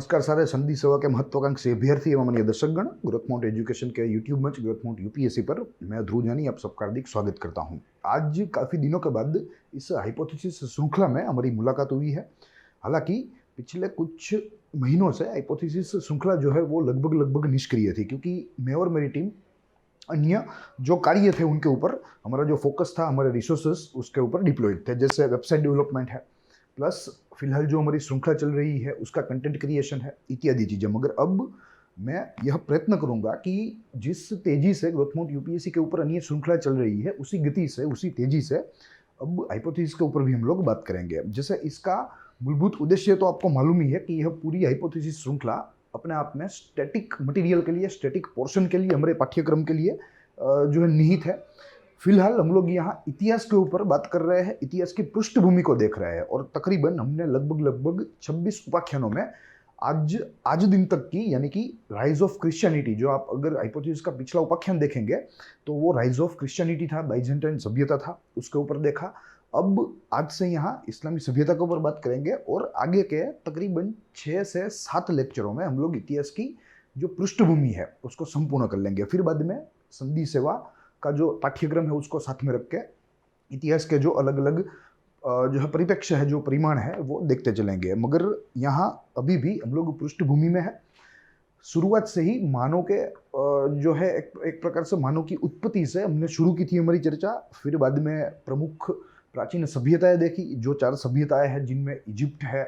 नमस्कार सारे संधि सेवा के महत्वाकांक्षी अभ्यर्थी एवं अन्य दर्शकगण ग्रोथ माउंट एजुकेशन के यूट्यूब मंच ग्रोथ माउंट यूपीएससी पर मैं ध्रुव जानी आप सबका हार्दिक स्वागत करता हूं। आज काफ़ी दिनों के बाद इस हाइपोथेसिस श्रृंखला में हमारी मुलाकात हुई है। हालांकि पिछले कुछ महीनों से हाइपोथेसिस श्रृंखला जो है वो लगभग निष्क्रिय थी, क्योंकि मैं और मेरी टीम अन्य जो कार्य थे उनके ऊपर हमारा जो फोकस था, हमारे रिसोर्सेस उसके ऊपर डिप्लॉयड थे, जैसे वेबसाइट डेवलपमेंट है, प्लस फिलहाल जो हमारी श्रृंखला चल रही है उसका कंटेंट क्रिएशन है, इत्यादि चीज़ें। मगर अब मैं यह प्रयत्न करूंगा कि जिस तेजी से ग्रोथ माउंट यूपीएससी के ऊपर अन्य श्रृंखला चल रही है उसी गति से, उसी तेजी से अब हाइपोथेसिस के ऊपर भी हम लोग बात करेंगे। जैसे इसका मूलभूत उद्देश्य तो आपको मालूम ही है कि यह पूरी हाइपोथेसिस श्रृंखला अपने आप में स्टैटिक मटेरियल के लिए, स्टैटिक पोर्शन के लिए, हमारे पाठ्यक्रम के लिए जो है निहित है। फिलहाल हम लोग यहाँ इतिहास के ऊपर बात कर रहे हैं, इतिहास की पृष्ठभूमि को देख रहे हैं, और तकरीबन हमने लगभग 26 उपाख्यानों में आज दिन तक की, यानी कि राइज ऑफ क्रिश्चियनिटी, जो आप अगर हाइपोथेसिस का पिछला उपाख्यान देखेंगे तो वो राइज ऑफ क्रिश्चियनिटी था, बाइजेंटाइन सभ्यता था, उसके ऊपर देखा। अब आज से यहाँ इस्लामी सभ्यता के ऊपर बात करेंगे, और आगे के तकरीबन 6 से 7 लेक्चरों में हम लोग इतिहास की जो पृष्ठभूमि है उसको संपूर्ण कर लेंगे। फिर बाद में संधि सेवा का जो पाठ्यक्रम है उसको साथ में रख के इतिहास के जो अलग अलग जो है परिप्रेक्ष्य है, जो परिमाण है, वो देखते चलेंगे। मगर यहाँ अभी भी हम लोग पृष्ठभूमि में है। शुरुआत से ही मानव के जो है एक प्रकार से मानव की उत्पत्ति से हमने शुरू की थी हमारी चर्चा। फिर बाद में प्रमुख प्राचीन सभ्यताएं देखी, जो 4 सभ्यताएं हैं, जिनमें इजिप्ट है,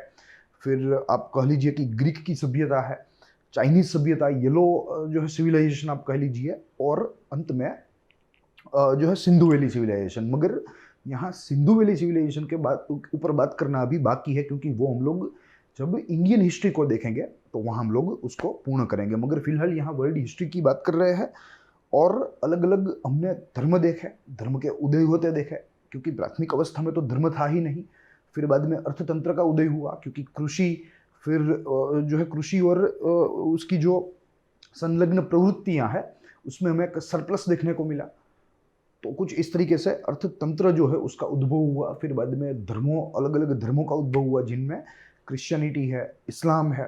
फिर आप कह लीजिए कि ग्रीक की सभ्यता है, चाइनीज सभ्यता, येलो जो है सिविलाइजेशन आप कह लीजिए, और अंत में जो है सिंधु वैली सिविलाइजेशन। मगर यहाँ सिंधु वैली सिविलाइजेशन के ऊपर बात करना अभी बाकी है, क्योंकि वो हम लोग जब इंडियन हिस्ट्री को देखेंगे तो वहाँ हम लोग उसको पूर्ण करेंगे। मगर फिलहाल यहाँ वर्ल्ड हिस्ट्री की बात कर रहे हैं, और अलग अलग हमने धर्म देखे, धर्म के उदय होते देखे, क्योंकि प्राथमिक अवस्था में तो धर्म था ही नहीं। फिर बाद में अर्थतंत्र का उदय हुआ, क्योंकि कृषि, फिर जो है कृषि और उसकी जो संलग्न प्रवृत्तियाँ हैं उसमें हमें सरप्लस देखने को मिला। तो कुछ इस तरीके से अर्थतंत्र जो है उसका उद्भव हुआ। फिर बाद में धर्मों, अलग अलग धर्मों का उद्भव हुआ, जिनमें क्रिश्चियनिटी है, इस्लाम है।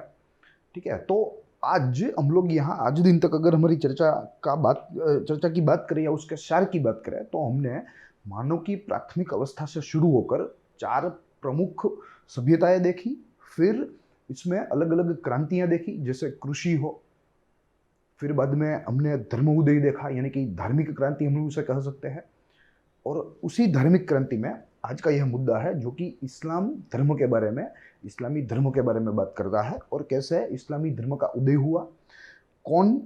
ठीक है, तो आज हम लोग यहाँ आज दिन तक अगर हमारी चर्चा की बात करें या उसके सार की बात करें, तो हमने मानव की प्राथमिक अवस्था से शुरू होकर 4 प्रमुख सभ्यताएं देखी। फिर इसमें अलग अलग क्रांतियां देखी, जैसे कृषि हो। फिर बाद में हमने धर्म उदय देखा, यानी कि धार्मिक क्रांति हम उसे कह सकते हैं। और उसी धार्मिक क्रांति में आज का यह मुद्दा है, जो कि इस्लाम धर्म के बारे में, इस्लामी धर्म के बारे में बात करता है, और कैसे इस्लामी धर्म का उदय हुआ, कौन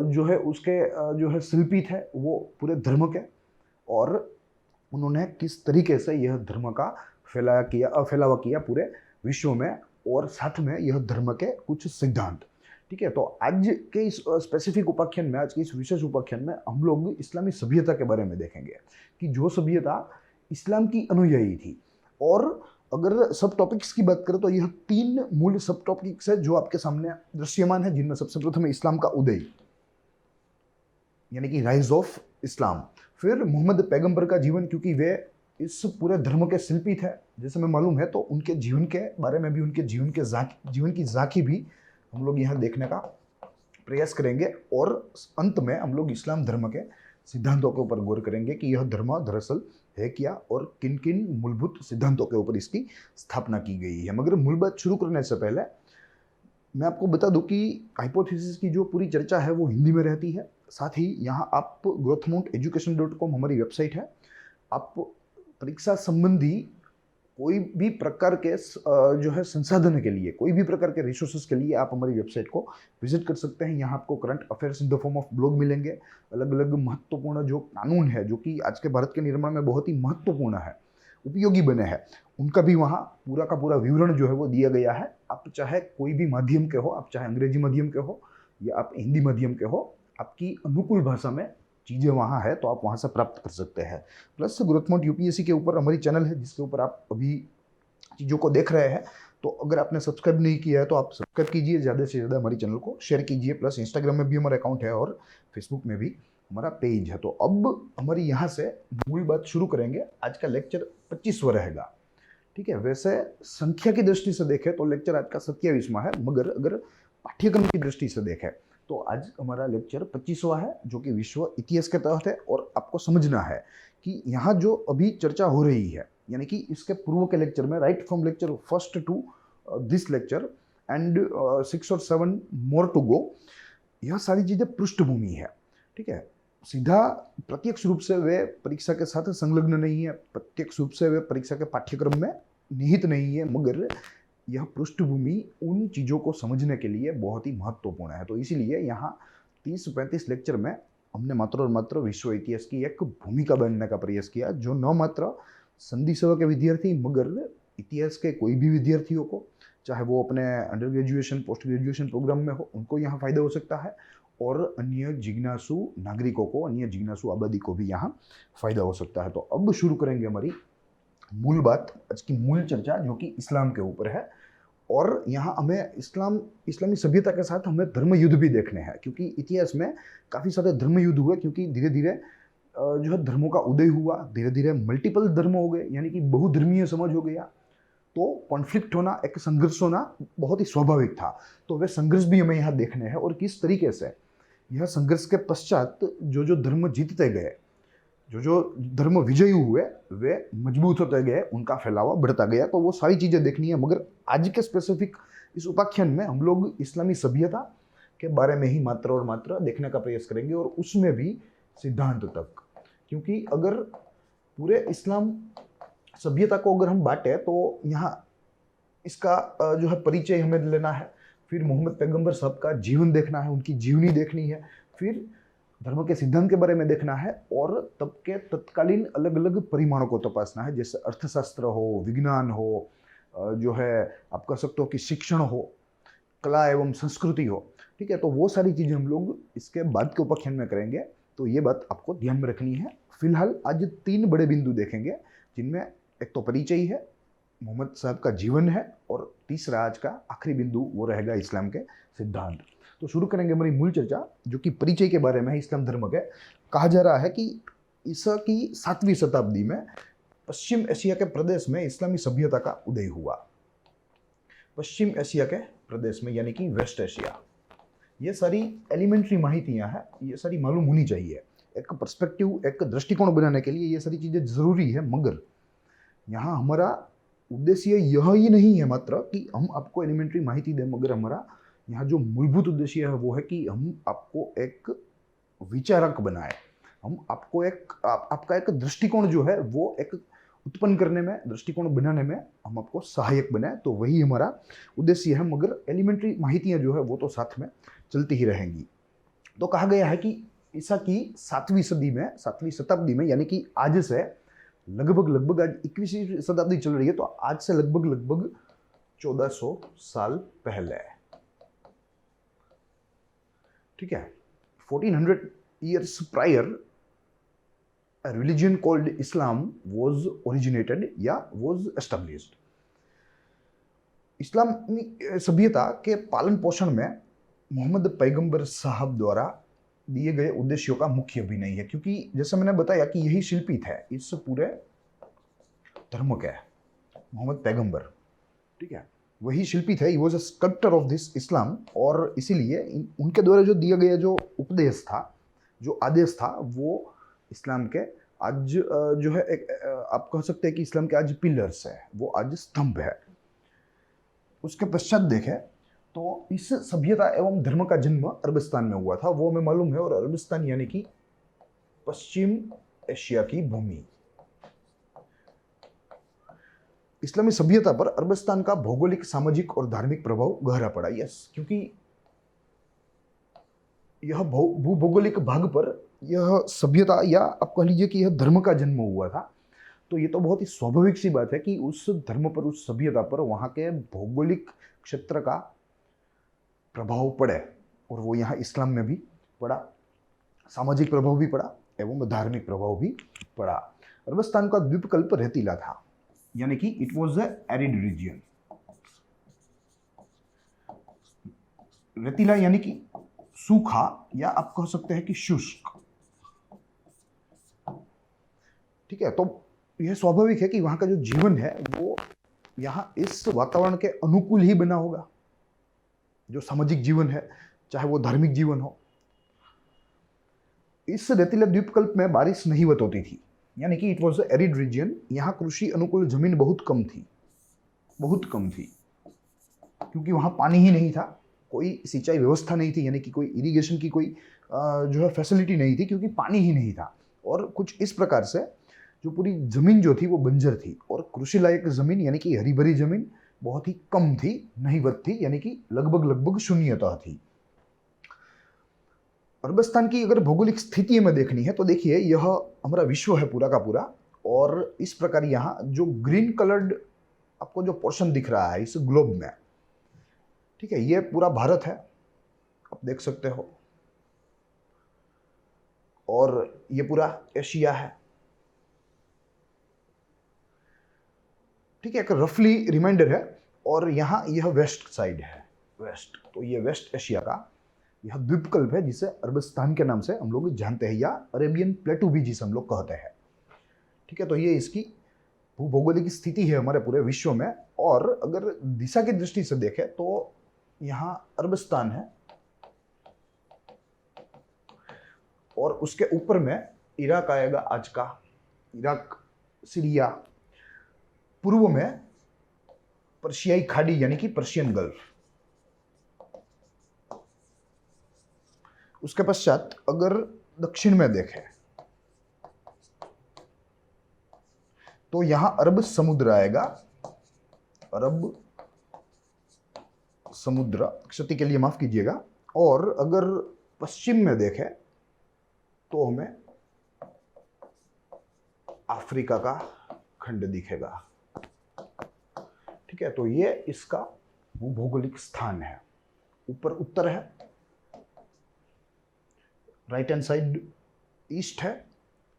जो है उसके जो है शिल्पी थे वो पूरे धर्म के, और उन्होंने किस तरीके से यह धर्म का फैलावा किया पूरे विश्व में, और साथ में यह धर्म के कुछ सिद्धांत। ठीक है, तो आज के इस स्पेसिफिक उपाख्यान में, आज के इस विशेष उपाख्यान में हम लोग इस्लामी सभ्यता के बारे में देखेंगे कि जो सभ्यता इस्लाम की अनुयायी थी। और अगर सब टॉपिक्स की बात करें तो यह 3 मूल सब टॉपिक्स है जो आपके सामने दृश्यमान है, जिनमें सबसे प्रथम है इस्लाम का उदय, यानी कि राइज ऑफ इस्लाम। फिर मोहम्मद पैगंबर का जीवन, क्योंकि वे इस पूरे धर्म के शिल्पी थे, जैसे हमें मालूम है, तो उनके जीवन के बारे में भी, उनके जीवन की झांकी भी हम लोग यहाँ देखने का प्रयास करेंगे। और अंत में हम लोग इस्लाम धर्म के सिद्धांतों के ऊपर गौर करेंगे कि यह धर्म दरअसल है क्या, और किन किन मूलभूत सिद्धांतों के ऊपर इसकी स्थापना की गई है। मगर मूल बात शुरू करने से पहले मैं आपको बता दूं कि हाइपोथेसिस की जो पूरी चर्चा है वो हिंदी में रहती है। साथ ही यहाँ आप growthmounteducation.com हमारी वेबसाइट है। आप परीक्षा संबंधी कोई भी प्रकार के जो है संसाधन के लिए, कोई भी प्रकार के रिसोर्सेज के लिए आप हमारी वेबसाइट को विजिट कर सकते हैं। यहाँ आपको current affairs in the form of blog मिलेंगे, अलग अलग महत्वपूर्ण जो कानून है, जो कि आज के भारत के निर्माण में बहुत ही महत्वपूर्ण है, उपयोगी बने हैं, उनका भी वहाँ पूरा का पूरा विवरण जो है वो दिया गया है। आप चाहे कोई भी माध्यम के हो, आप चाहे अंग्रेजी माध्यम के हो या आप हिंदी माध्यम के हो, आपकी अनुकूल भाषा में चीज़ें वहाँ है तो आप वहाँ से प्राप्त कर सकते हैं। प्लस ग्रोथ माउंट यूपीएससी के ऊपर हमारी चैनल है, जिसके ऊपर आप अभी चीज़ों को देख रहे हैं। तो अगर आपने सब्सक्राइब नहीं किया है तो आप सब्सक्राइब कीजिए, ज़्यादा से ज़्यादा हमारी चैनल को शेयर कीजिए। प्लस इंस्टाग्राम में भी हमारा अकाउंट है और फेसबुक में भी हमारा पेज है। तो अब हमारी यहाँ से मूल बात शुरू करेंगे। आज का लेक्चर 25वां रहेगा। ठीक है। वैसे संख्या की दृष्टि से देखें तो लेक्चर आज का 27वां है, मगर अगर पाठ्यक्रम की दृष्टि से देखें तो आज हमारा लेक्चर 25वां है, जो कि विश्व इतिहास के तहत है। और आपको समझना है कि यहाँ जो अभी चर्चा हो रही है, यानी कि इसके पूर्व के लेक्चर में, right from lecture first to this lecture and 6 और 7 मोर टू गो, यह सारी चीज़ें पृष्ठभूमि है। ठीक है। सीधा प्रत्यक्ष रूप से वे परीक्षा के साथ संलग्न नहीं है, प्रत्यक्ष रूप से वे परीक्षा के पाठ्यक्रम में निहित नहीं है, मगर यह पृष्ठभूमि उन चीज़ों को समझने के लिए बहुत ही महत्वपूर्ण है। तो इसीलिए यहाँ 30-35 लेक्चर में हमने मात्र और मात्र विश्व इतिहास की एक भूमिका बनने का प्रयास किया, जो न मात्र संधि सेवा के विद्यार्थी मगर इतिहास के कोई भी विद्यार्थियों को, चाहे वो अपने under graduation post graduation programme में हो, उनको यहाँ फायदा हो सकता है, और अन्य जिज्ञासु नागरिकों को, अन्य जिज्ञासु आबादी को भी यहाँ फायदा हो सकता है। तो अब शुरू करेंगे हमारी मूल बात, आज की मूल चर्चा, जो कि इस्लाम के ऊपर है। और यहाँ हमें इस्लामी सभ्यता के साथ हमें धर्म युद्ध भी देखने हैं, क्योंकि इतिहास में काफ़ी सारे धर्म युद्ध हुए, क्योंकि धीरे धीरे जो है धर्मों का उदय हुआ, धीरे धीरे मल्टीपल धर्म हो गए, यानी कि बहुधर्मीय समाज हो गया। तो कॉन्फ्लिक्ट होना, एक संघर्ष होना बहुत ही स्वाभाविक था। तो वे संघर्ष भी हमें यहाँ देखने हैं, और किस तरीके से यह संघर्ष के पश्चात जो धर्म जीतते गए, जो धर्म विजयी हुए, वे मजबूत होते गए, उनका फैलावा बढ़ता गया। तो वो सारी चीज़ें देखनी है, मगर आज के स्पेसिफिक इस उपाख्यान में हम लोग इस्लामी सभ्यता के बारे में ही मात्र और मात्र देखने का प्रयास करेंगे, और उसमें भी सिद्धांत तक। क्योंकि अगर पूरे इस्लाम सभ्यता को अगर हम बांटे तो यहाँ इसका जो है परिचय हमें लेना है, फिर मोहम्मद पैगंबर साहब का जीवन देखना है, उनकी जीवनी देखनी है, फिर धर्म के सिद्धांत के बारे में देखना है, और तब के तत्कालीन अलग अलग परिमाणों को तपासना है, जैसे अर्थशास्त्र हो, विज्ञान हो, जो है आप कह सकते हो कि शिक्षण हो, कला एवं संस्कृति हो। ठीक है। तो वो सारी चीज़ें हम लोग इसके बाद के उपाख्यान में करेंगे, तो ये बात आपको ध्यान में रखनी है। फिलहाल आज 3 बड़े बिंदु देखेंगे, जिनमें एक तो परिचय है, मोहम्मद साहब का जीवन है, और तीसरा आज का आखिरी बिंदु वो रहेगा इस्लाम के सिद्धांत। तो शुरू करेंगे हमारी मूल चर्चा, जो कि परिचय के बारे में है इस्लाम धर्म के। कहा जा रहा है कि ईसा की 7वीं शताब्दी में पश्चिम एशिया के प्रदेश में इस्लामी सभ्यता का उदय हुआ। पश्चिम एशिया के प्रदेश में, यानी कि वेस्ट एशिया। ये सारी एलिमेंट्री माहितियाँ हैं, ये सारी मालूम होनी चाहिए। एक पर्सपेक्टिव, एक दृष्टिकोण बनाने के लिए ये सारी चीज़ें ज़रूरी है, मगर यहाँ हमारा उद्देश्य यह ही नहीं है मात्र कि हम आपको एलिमेंट्री माहिती दें, मगर हमारा यहाँ जो मूलभूत उद्देश्य है वो है कि हम आपको एक विचारक बनाए, हम आपको आपका एक दृष्टिकोण जो है वो एक उत्पन्न करने में, दृष्टिकोण बनाने में हम आपको सहायक बनाए। तो वही हमारा उद्देश्य है, मगर एलिमेंट्री माहितियाँ जो है वो तो साथ में चलती ही रहेंगी। तो कहा गया है कि ईसा की 7वीं सदी में, 7वीं शताब्दी में, यानी कि आज से लगभग आज 21वीं शताब्दी चल रही है, तो आज से लगभग 1400 साल पहले, ठीक है, 1400 years prior, a religion called Islam was originated या was established। इस्लामी सभ्यता के पालन पोषण में मोहम्मद पैगंबर साहब द्वारा दिए गए उद्देश्यों का मुख्य अभिनय है, क्योंकि जैसे मैंने बताया कि यही शिल्पी थे इस पूरे धर्म के, मोहम्मद पैगंबर। ठीक है, वही शिल्पी थे, he was a sculptor of this Islam. और इसीलिए उनके द्वारा जो दिया गया जो उपदेश था, जो आदेश था, वो इस्लाम के आज जो है एक आप कह सकते हैं कि इस्लाम के आज पिलर्स है, वो आज स्तंभ है। उसके पश्चात देखें तो इस सभ्यता एवं धर्म का जन्म अरबस्तान में हुआ था, वो हमें मालूम है। और अरबस्तान यानी कि पश्चिम एशिया की भूमि। इस्लामी सभ्यता पर अरबस्तान का भौगोलिक, सामाजिक और धार्मिक प्रभाव गहरा पड़ा। यस, क्योंकि यह भूभौगोलिक भाग पर यह सभ्यता, या आप कह लीजिए कि यह धर्म का जन्म हुआ था, तो ये तो बहुत ही स्वाभाविक सी बात है कि उस धर्म पर, उस सभ्यता पर वहाँ के भौगोलिक क्षेत्र का प्रभाव पड़े, और वो यहाँ इस्लाम में भी पड़ा, सामाजिक प्रभाव भी पड़ा एवं धार्मिक प्रभाव भी पड़ा। अरबस्तान का द्वीपकल्प रेतीला था, यानी कि it was a arid region. रेतीला यानी कि सूखा, या आप कह सकते हैं कि शुष्क। ठीक है, तो यह स्वाभाविक है कि वहां का जो जीवन है वो यहाँ इस वातावरण के अनुकूल ही बना होगा। जो सामाजिक जीवन है, चाहे वो धार्मिक जीवन हो, इस रेतीले द्वीपकल्प में बारिश नहींवत होती थी, यानी कि इट वॉज एरिड रीजन। यहाँ कृषि अनुकूल जमीन बहुत कम थी, बहुत कम थी, क्योंकि वहाँ पानी ही नहीं था, कोई सिंचाई व्यवस्था नहीं थी, यानी कि कोई इरिगेशन की कोई जो है फैसिलिटी नहीं थी, क्योंकि पानी ही नहीं था। और कुछ इस प्रकार से जो पूरी जमीन जो थी वो बंजर थी, और कृषि लायक जमीन यानी कि हरी भरी जमीन बहुत ही कम थी, नहींवत थी, यानी कि लगभग लगभग शून्यता थी। अरबस्तान की अगर भौगोलिक स्थिति में देखनी है तो देखिए, यह हमारा विश्व है पूरा का पूरा, और इस प्रकार यहाँ जो ग्रीन कलर्ड आपको जो पोर्शन दिख रहा है इस ग्लोब में, ठीक है, ये पूरा भारत है, आप देख सकते हो, और ये पूरा एशिया है, ठीक है, एक रफली रिमाइंडर है। और यहाँ यह वेस्ट साइड है, वेस्ट, तो ये वेस्ट एशिया का यह द्वीपकल्प है जिसे अरबस्तान के नाम से हम लोग जानते हैं, या अरेबियन प्लेटू भी जिसे हम लोग कहते हैं, ठीक है। तो ये इसकी भूभौगोलिक स्थिति है हमारे पूरे विश्व में। और अगर दिशा की दृष्टि से देखें तो यहाँ अरबस्तान है, और उसके ऊपर में इराक आएगा, आज का इराक, सीरिया, पूर्व में पर्शियाई खाड़ी यानी कि पर्शियन गल्फ, उसके पश्चात अगर दक्षिण में देखें तो यहां अरब समुद्र आएगा, अरब समुद्र, क्षति के लिए माफ कीजिएगा। और अगर पश्चिम में देखें तो हमें अफ्रीका का खंड दिखेगा, ठीक है। तो ये इसका भूभौगोलिक स्थान है। ऊपर उत्तर है, राइट हैंड साइड ईस्ट है,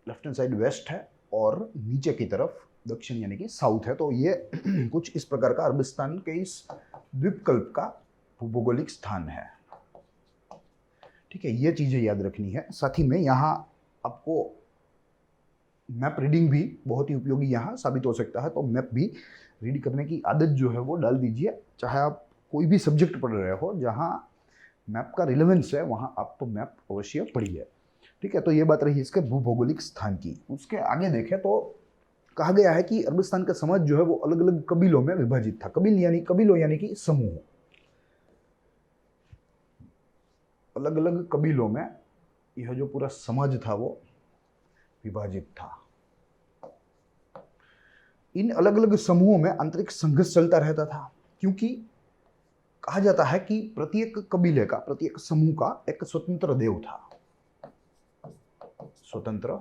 लेफ्ट हैंड साइड वेस्ट है, और नीचे की तरफ दक्षिण यानी कि साउथ है। तो ये कुछ इस प्रकार का अरबस्तान के इस द्वीपकल्प का भूभौगोलिक स्थान है, ठीक है। ये चीजें याद रखनी है। साथ ही में यहाँ आपको मैप रीडिंग भी बहुत ही उपयोगी यहाँ साबित हो सकता है, तो मैप भी रीड करने की आदत जो है वो डाल दीजिए, चाहे आप कोई भी सब्जेक्ट पढ़ रहे हो, जहाँ मैप का रिलेवेंस है वहाँ आप तो मैप अवश्य पढ़िए, ठीक है। तो ये बात रही इसके भूभौगोलिक स्थान की। उसके आगे देखें तो कहा गया है कि अरबस्तान का समाज जो है वो अलग अलग कबीलों में विभाजित था। कबीलों यानी कि समूह, अलग अलग कबीलों में यह जो पूरा समाज था वो विभाजित था। इन अलग अलग समूहों में आंतरिक संघर्ष चलता रहता था, क्योंकि कहा जाता है कि प्रत्येक कबीले का, प्रत्येक समूह का एक स्वतंत्र देव था, स्वतंत्र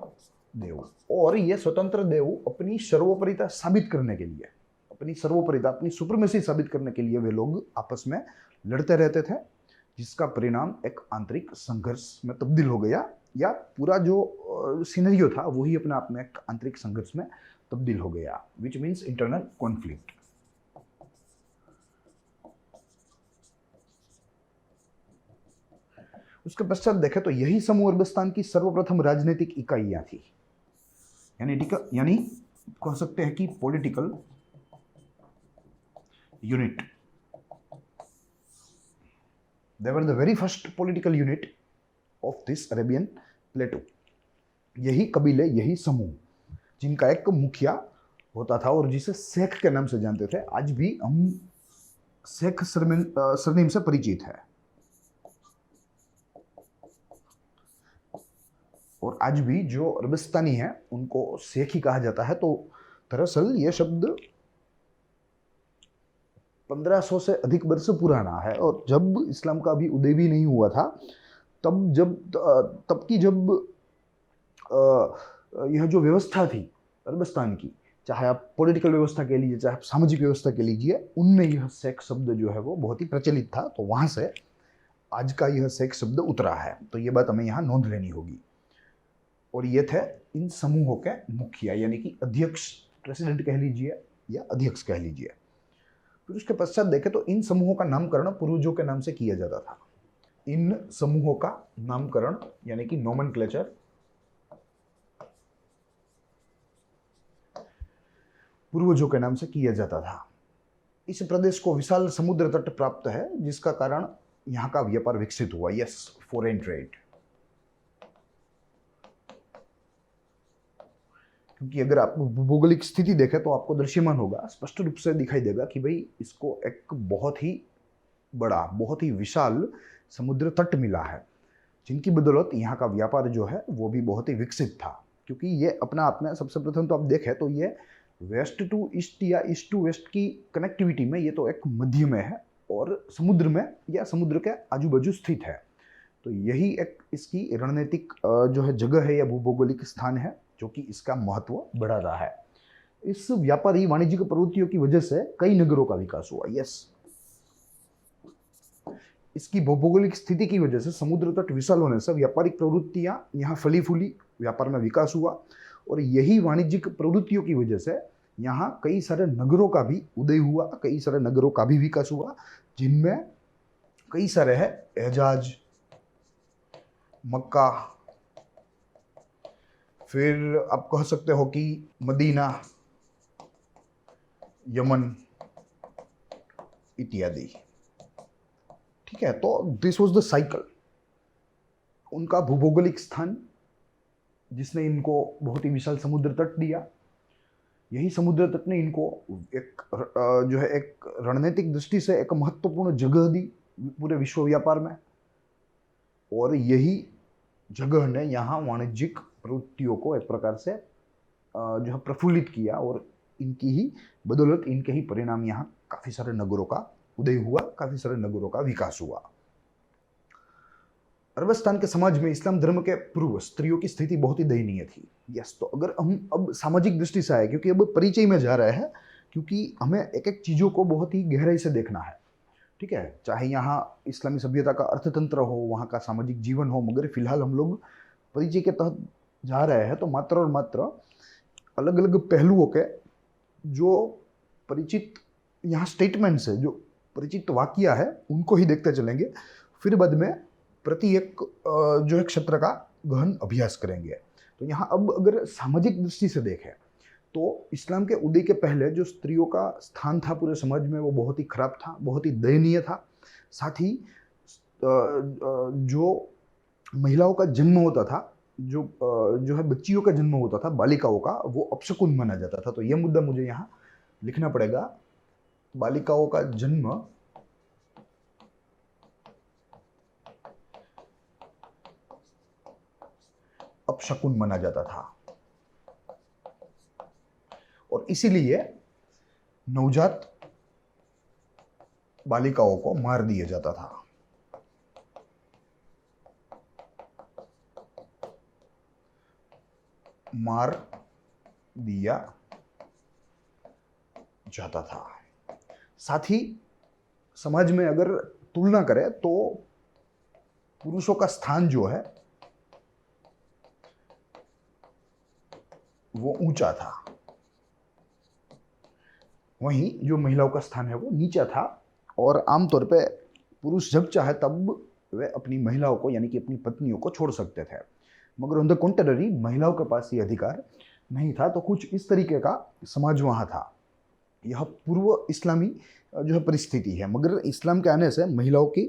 देव। और यह स्वतंत्र देव अपनी सर्वोपरिता साबित करने के लिए, अपनी सर्वोपरिता, अपनी सुप्रीमेसी साबित करने के लिए वे लोग आपस में लड़ते रहते थे, जिसका परिणाम एक आंतरिक संघर्ष में तब्दील हो गया, या पूरा जो सिनेरियो था वही अपने आप में एक आंतरिक संघर्ष में तब्दील हो गया, विच मीन्स इंटरनल कॉन्फ्लिक्ट। उसके पश्चात देखें तो यही समूह अरबस्तान की सर्वप्रथम राजनीतिक इकाइयां थी, यानी कह सकते हैं कि political unit. They were the very first political unit of this Arabian प्लेटू। यही कबीले, यही समूह, जिनका एक मुखिया होता था और जिसे शेख के नाम से जानते थे। आज भी हम शेख सरनेम से परिचित है, और आज भी जो अरबस्तानी है उनको शेख ही कहा जाता है। तो दरअसल ये शब्द 1500 से अधिक वर्ष पुराना है, और जब इस्लाम का भी उदय भी नहीं हुआ था, तब की जब यह जो व्यवस्था थी अरबस्तान की, चाहे आप पॉलिटिकल व्यवस्था के लीजिए, चाहे आप सामाजिक व्यवस्था के लीजिए, उनमें यह शेख शब्द जो है वो बहुत ही प्रचलित था। तो वहां से आज का यह शेख शब्द उतरा है। तो ये बात हमें यहाँ नोंद लेनी होगी। और ये थे इन समूहों के मुखिया, यानी कि अध्यक्ष, प्रेसिडेंट कह लीजिए या अध्यक्ष कह लीजिए। फिर उसके पश्चात देखें तो इन समूहों का नामकरण पूर्वजों के नाम से किया जाता था। इन समूहों का नामकरण यानी कि नोमेनक्लेचर पूर्वजों के नाम से किया जाता था। इस प्रदेश को विशाल समुद्र तट प्राप्त है, जिसका कारण यहाँ का व्यापार विकसित हुआ। Yes, foreign trade. क्योंकि अगर आप भौगोलिक स्थिति देखें तो आपको दृश्यमान होगा, स्पष्ट रूप से दिखाई देगा कि भाई इसको एक बहुत ही बड़ा, बहुत ही विशाल समुद्र तट मिला है, जिनकी बदौलत यहाँ का व्यापार जो है वो भी बहुत ही विकसित था। क्योंकि ये अपना आप में, सबसे प्रथम तो आप देखें तो ये वेस्ट टू ईस्ट या ईस्ट टू वेस्ट की कनेक्टिविटी में ये तो एक मध्य में है और समुद्र में या समुद्र के आजू बाजू स्थित है। तो यही एक इसकी रणनीतिक जो है जगह है या भूभौगोलिक स्थान है, जो कि इसका महत्व बढ़ा रहा है। इस व्यापारी वाणिज्यिक प्रवृत्तियों की वजह से कई नगरों का विकास हुआ। यस, इसकी भौगोलिक स्थिति की वजह से, समुद्र तट विशाल होने से व्यापारिक प्रवृत्तियां यहाँ फली फूली, व्यापार में विकास हुआ। और यही वाणिज्यिक प्रवृत्तियों की वजह से यहाँ कई सारे नगरों का भी उदय हुआ, कई सारे नगरों का भी विकास हुआ, जिनमें कई सारे हैं एजाज, मक्का, फिर आप कह सकते हो कि मदीना, यमन इत्यादि। ठीक है, तो दिस वाज द साइकिल, उनका भूभौगोलिक स्थान जिसने इनको बहुत ही विशाल समुद्र तट दिया। यही समुद्र तट ने इनको एक जो है एक रणनीतिक दृष्टि से एक महत्वपूर्ण जगह दी पूरे विश्व व्यापार में। और यही जगह ने यहाँ वाणिज्यिक प्रवृत्तियों को एक प्रकार से जो है प्रफुल्लित किया और इनकी ही बदौलत, इनके ही परिणाम यहाँ काफ़ी सारे नगरों का उदय हुआ, काफ़ी सारे नगरों का विकास हुआ। अरबस्तान के समाज में इस्लाम धर्म के पूर्व स्त्रियों की स्थिति बहुत ही दयनीय थी। यस, तो अगर हम अब सामाजिक दृष्टि से आए, क्योंकि अब परिचय में जा रहे हैं, क्योंकि हमें एक एक चीज़ों को बहुत ही गहराई से देखना है। ठीक है, चाहे यहाँ इस्लामी सभ्यता का अर्थतंत्र हो, वहाँ का सामाजिक जीवन हो, मगर फिलहाल हम लोग परिचय के तहत जा रहे हैं, तो मात्र और मात्र अलग अलग पहलुओं के जो परिचित यहाँ स्टेटमेंट्स है, जो परिचित वाक्य है, उनको ही देखते चलेंगे। फिर बाद में प्रति एक जो है क्षेत्र का गहन अभ्यास करेंगे। तो यहाँ अब अगर सामाजिक दृष्टि से देखें तो इस्लाम के उदय के पहले जो स्त्रियों का स्थान था पूरे समाज में, वो बहुत ही खराब था, बहुत ही दयनीय था। साथ ही जो महिलाओं का जन्म होता था, जो है बच्चियों का जन्म होता था, बालिकाओं का, वो अपशकुन माना जाता था। तो यह मुद्दा मुझे यहाँ लिखना पड़ेगा। बालिकाओं का जन्म अपशकुन माना जाता था और इसीलिए नवजात बालिकाओं को मार दिया जाता था। मार दिया जाता था। साथ ही समाज में अगर तुलना करें तो पुरुषों का स्थान जो है वो ऊंचा था, वहीं जो महिलाओं का स्थान है वो नीचा था। और आमतौर पे पुरुष जब चाहे तब वे अपनी महिलाओं को, यानी कि अपनी पत्नियों को छोड़ सकते थे, मगर ऑन द कॉन्ट्ररी महिलाओं के पास ये अधिकार नहीं था। तो कुछ इस तरीके का समाज वहाँ था। यह पूर्व इस्लामी जो है परिस्थिति है, मगर इस्लाम के आने से महिलाओं की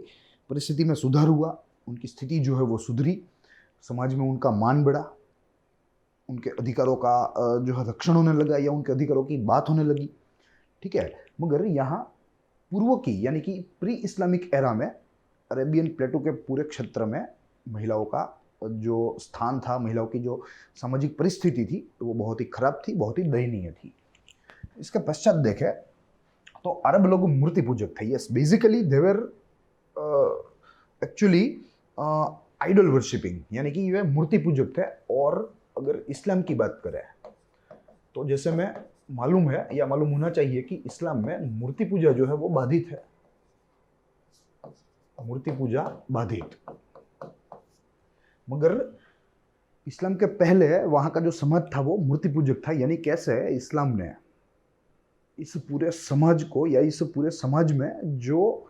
परिस्थिति में सुधार हुआ, उनकी स्थिति जो है वो सुधरी, समाज में उनका मान बढ़ा, उनके अधिकारों का जो है रक्षण होने लगा या उनके अधिकारों की बात होने लगी। ठीक है, मगर यहाँ पूर्व की, यानी कि प्री इस्लामिक एरा में अरेबियन प्लेटो के पूरे क्षेत्र में महिलाओं का जो स्थान था, महिलाओं की जो सामाजिक परिस्थिति थी, वो बहुत ही खराब थी, बहुत ही दयनीय थी। इसके पश्चात देखें तो अरब लोग मूर्ति पूजक थे। Yes, basically they were actually idol worshipping, यानी कि वे मूर्ति पूजक थे। और अगर इस्लाम की बात करें तो जैसे मैं मालूम है या मालूम होना चाहिए कि इस्लाम में मूर्ति पूजा जो है वो बाधित है, मूर्ति पूजा बाधित। मगर इस्लाम के पहले वहाँ का जो समाज था वो मूर्ति पूजक था। यानी कैसे इस्लाम ने इस पूरे समाज को, या इस पूरे समाज में जो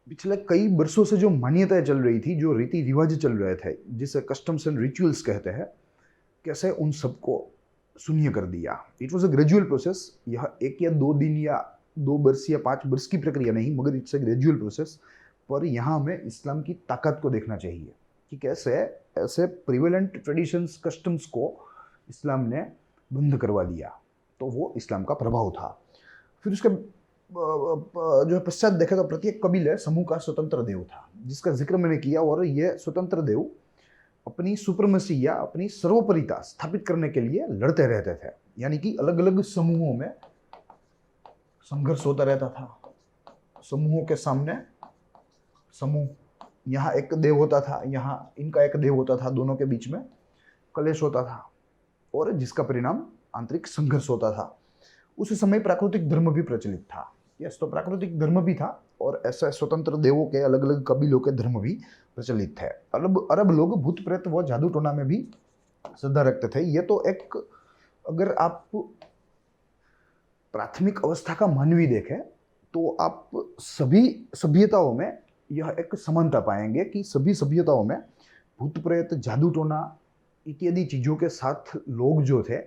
पिछले कई वर्षों से जो मान्यताएं चल रही थी, जो रीति रिवाज चल रहे थे, जिसे कस्टम्स एंड रिचुअल्स कहते हैं, कैसे उन सबको शून्य कर दिया। It was a gradual process. यह 1 या 2 दिन या 2 वर्ष या 5 वर्ष की प्रक्रिया नहीं, मगर इट्स अ ग्रेजुअल प्रोसेस। पर यहाँ हमें इस्लाम की ताकत को देखना चाहिए कि कैसे ऐसे प्रिवेलेंट ट्रेडिशंस, कस्टम्स को इस्लाम ने बंद करवा दिया। तो वो इस्लाम का प्रभाव था। फिर उसके जो है पश्चात देखे तो प्रत्येक कबीले समूह का स्वतंत्र देव था, जिसका जिक्र मैंने किया। और ये स्वतंत्र देव अपनी सुप्रमेसी या अपनी सर्वोपरिता स्थापित करने के लिए लड़ते रहते थे। यानी कि अलग अलग समूहों में संघर्ष होता रहता था। समूहों के सामने समूह, यहाँ एक देव होता था, यहाँ इनका एक देव होता था, दोनों के बीच में कलेश होता था और जिसका परिणाम आंतरिक संघर्ष होता था। उस समय प्राकृतिक धर्म भी प्रचलित था। यस, तो प्राकृतिक धर्म भी था और ऐसे स्वतंत्र देवों के अलग अलग कबीलों के धर्म भी प्रचलित थे। अरब लोग भूत प्रेत व जादू टोना में भी श्रद्धा रखते थे। ये तो एक, अगर आप प्राथमिक अवस्था का मानवी देखें तो आप सभी सभ्यताओं में यह एक समानता पाएंगे कि सभी सभ्यताओं में भूत प्रेत, जादू टोना इत्यादि चीज़ों के साथ लोग जो थे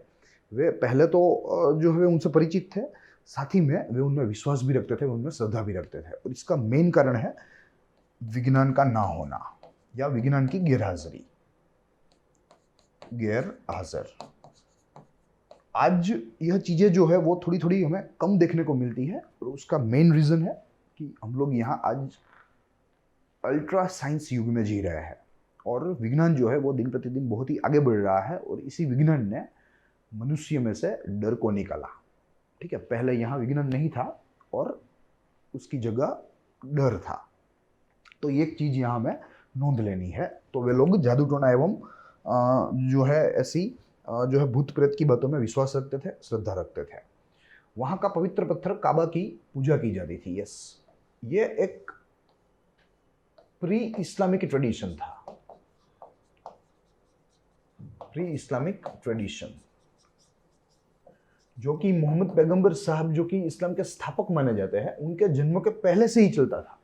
वे पहले तो जो है उनसे परिचित थे, साथ ही में वे उनमें विश्वास भी रखते थे, उनमें श्रद्धा भी रखते थे। और इसका मेन कारण है विज्ञान का ना होना या विज्ञान की गैरहाजिरी, गैर हाजिर। आज यह चीज़ें जो है वो थोड़ी थोड़ी हमें कम देखने को मिलती है और उसका मेन रीज़न है कि हम लोग यहाँ आज अल्ट्रा साइंस युग में जी रहे हैं और विज्ञान जो है वो दिन प्रतिदिन बहुत ही आगे बढ़ रहा है और इसी विज्ञान ने मनुष्य में से डर को निकाला। ठीक है, पहले यहाँ विज्ञान नहीं था और उसकी जगह डर था। तो ये एक चीज़ यहाँ में नोंद लेनी है। तो वे लोग जादू टोना एवं जो है ऐसी जो है भूत प्रेत की बातों में विश्वास रखते थे, श्रद्धा रखते थे। वहाँ का पवित्र पत्थर काबा की पूजा की जाती थी। यस, ये एक प्री इस्लामिक ट्रेडिशन था, प्री इस्लामिक ट्रेडिशन, जो कि मोहम्मद पैगंबर साहब जो कि इस्लाम के स्थापक माने जाते हैं, उनके जन्म के पहले से ही चलता था।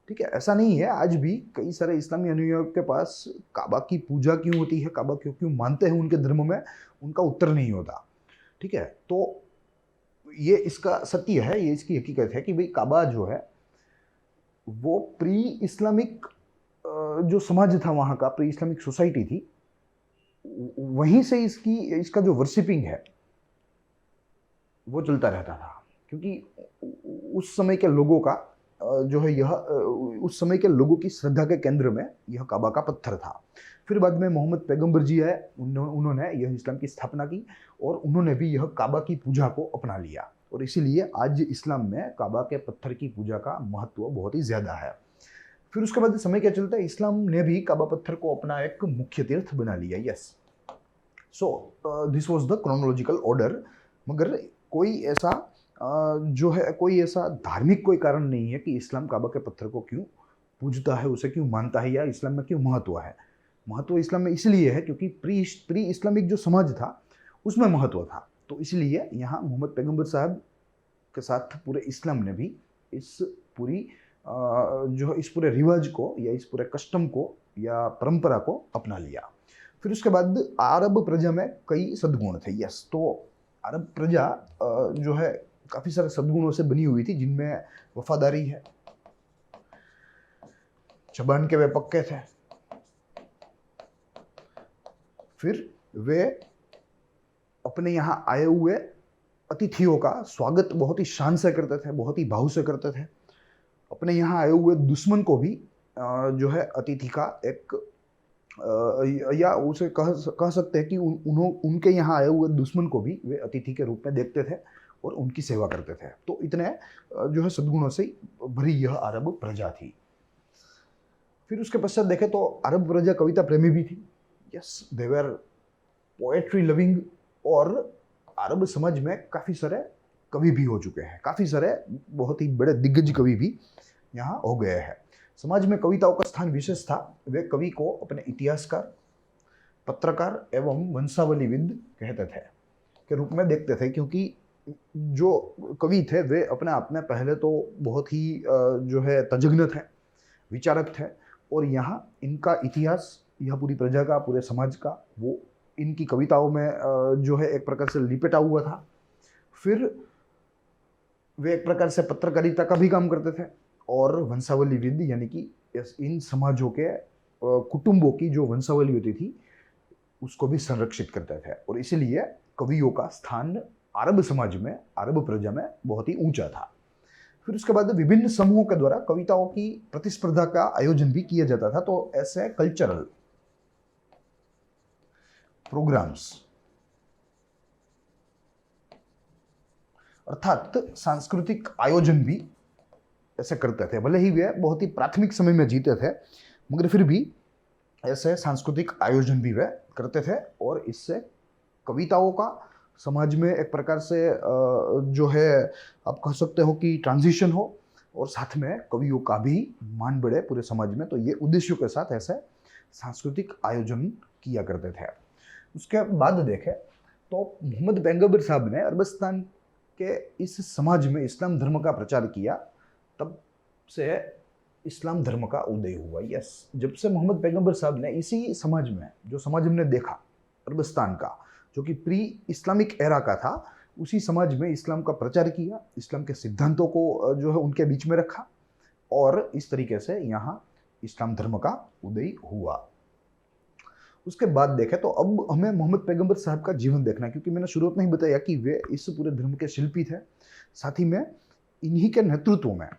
ठीक है, ऐसा नहीं है, आज भी कई सारे इस्लामी अनुयायियों के पास काबा की पूजा क्यों होती है, काबा क्यों क्यों मानते हैं उनके धर्म में, उनका उत्तर नहीं होता। ठीक है, तो ये इसका सत्य है, ये इसकी हकीकत है कि भाई काबा जो है वो प्री इस्लामिक जो समाज था वहाँ का, प्री इस्लामिक सोसाइटी थी, वहीं से इसका जो वर्शिपिंग है वो चलता रहता था। क्योंकि उस समय के लोगों का जो है यह उस समय के लोगों की श्रद्धा के केंद्र में यह काबा का पत्थर था। फिर बाद में मोहम्मद पैगंबर जी आए, उन्होंने यह इस्लाम की स्थापना की और उन्होंने भी यह काबा की पूजा को अपना लिया और इसीलिए आज इस्लाम में काबा के पत्थर की पूजा का महत्व बहुत ही ज़्यादा है। फिर उसके बाद समय क्या चलता है, इस्लाम ने भी काबा पत्थर को अपना एक मुख्य तीर्थ बना लिया। Yes, so this was the chronological order. मगर कोई ऐसा जो है कोई ऐसा धार्मिक कोई कारण नहीं है कि इस्लाम काबा के पत्थर को क्यों पूजता है, उसे क्यों मानता है या इस्लाम में क्यों महत्व है। महत्व इस्लाम में इसलिए है क्योंकि प्री इस्लामिक जो समाज था उसमें महत्व था। तो इसलिए यहाँ मोहम्मद पैगंबर साहब के साथ पूरे इस्लाम ने भी इस पूरी जो है इस पूरे रिवाज को या इस पूरे कस्टम को या परंपरा को अपना लिया। फिर उसके बाद अरब प्रजा में कई सद्गुण थे। यस, तो अरब प्रजा जो है काफ़ी सारे सद्गुणों से बनी हुई थी, जिनमें वफादारी है, जबान के वे पक्के थे, फिर वे अपने यहाँ आए हुए अतिथियों का स्वागत बहुत ही शान से करते थे, बहुत ही भाव से करते थे। अपने यहाँ आए हुए दुश्मन को भी जो है अतिथि का एक या उसे कह सकते हैं कि उनके यहाँ आए हुए दुश्मन को भी वे अतिथि के रूप में देखते थे और उनकी सेवा करते थे। तो इतने जो है सद्गुणों से भरी यह अरब प्रजा थी। फिर उसके पश्चात देखें तो अरब प्रजा कविता प्रेमी भी थी। यस, दे वर पोएट्री लविंग और अरब समाज में काफ़ी सारे कवि भी हो चुके हैं, काफ़ी सारे बहुत ही बड़े दिग्गज कवि भी यहाँ हो गए हैं। समाज में कविताओं का स्थान विशेष था। वे कवि को अपने इतिहासकार, पत्रकार एवं वंशावलीविद कहते थे के रूप में देखते थे, क्योंकि जो कवि थे वे अपने आप में पहले तो बहुत ही जो है तजज्ञ थे, विचारक थे और यहाँ इनका इतिहास, यह पूरी प्रजा का, पूरे समाज का वो इनकी कविताओं में जो है एक प्रकार से लिपटा हुआ था। फिर वे एक प्रकार से पत्रकारिता का भी काम करते थे और वंशावली विद यानी कि इन समाजों के कुटुंबों की जो वंशावली होती थी उसको भी संरक्षित करते थे, और इसीलिए कवियों का स्थान अरब समाज में, अरब प्रजा में बहुत ही ऊंचा था। फिर उसके बाद विभिन्न समूहों के द्वारा कविताओं की प्रतिस्पर्धा का आयोजन भी किया जाता था। तो ऐसे कल्चरल प्रोग्राम्स अर्थात सांस्कृतिक आयोजन भी ऐसे करते थे। भले ही वे बहुत ही प्राथमिक समय में जीते थे, मगर फिर भी ऐसे सांस्कृतिक आयोजन भी वे करते थे, और इससे कविताओं का समाज में एक प्रकार से जो है आप कह सकते हो कि ट्रांजिशन हो, और साथ में कवियों का भी मान बढ़े पूरे समाज में। तो ये उद्देश्यों के साथ ऐसे सांस्कृतिक आयोजन किया करते थे। उसके बाद देखें तो मोहम्मद पैगंबर साहब ने अरबस्तान के इस समाज में इस्लाम धर्म का प्रचार किया, तब से इस्लाम धर्म का उदय हुआ। यस, जब से मोहम्मद पैगंबर साहब ने इसी समाज में, जो समाज हमने देखा अरबस्तान का, जो कि प्री इस्लामिक एरा का था, उसी समाज में इस्लाम का प्रचार किया, इस्लाम के सिद्धांतों को जो है उनके बीच में रखा, और इस तरीके से यहाँ इस्लाम धर्म का उदय हुआ। उसके बाद देखें तो अब हमें मोहम्मद पैगंबर साहब का जीवन देखना है, क्योंकि मैंने शुरुआत में ही बताया कि वे इस पूरे धर्म के शिल्पी थे। साथ ही में इन्हीं के नेतृत्व में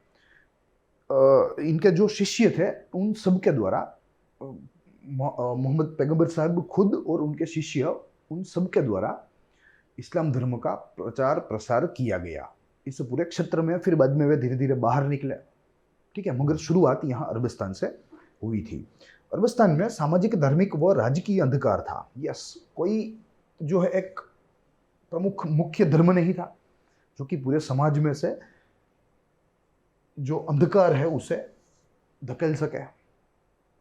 इनके जो शिष्य थे उन सब के द्वारा मोहम्मद पैगंबर साहब खुद और उनके शिष्य, उन सब के द्वारा इस्लाम धर्म का प्रचार प्रसार किया गया इस पूरे क्षेत्र में। फिर बाद में वे धीरे धीरे बाहर निकले, ठीक है, मगर शुरुआत यहाँ अरबस्तान से हुई थी। अरबस्तान में सामाजिक, धार्मिक व राजकीय अंधकार था। यस, कोई जो है एक प्रमुख मुख्य धर्म नहीं था जो कि पूरे समाज में से जो अंधकार है उसे धकेल सके,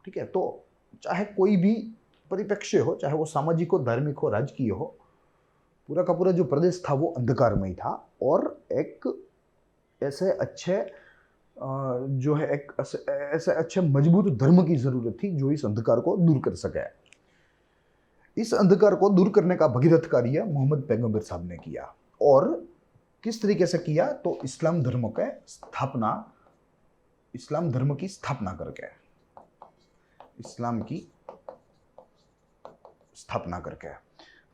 ठीक है। तो चाहे कोई भी परिप्रेक्ष्य हो, चाहे वो सामाजिक हो, धार्मिक हो, राजकीय हो, पूरा का पूरा जो प्रदेश था वो अंधकार में ही था, और एक ऐसे अच्छे जो है एक ऐसे अच्छे मजबूत धर्म की जरूरत थी जो इस अंधकार को दूर कर सके। इस अंधकार को दूर करने का भगीरथ कार्य मोहम्मद पैगंबर साहब ने किया, और किस तरीके से किया? तो इस्लाम धर्म की स्थापना करके, इस्लाम की स्थापना करके।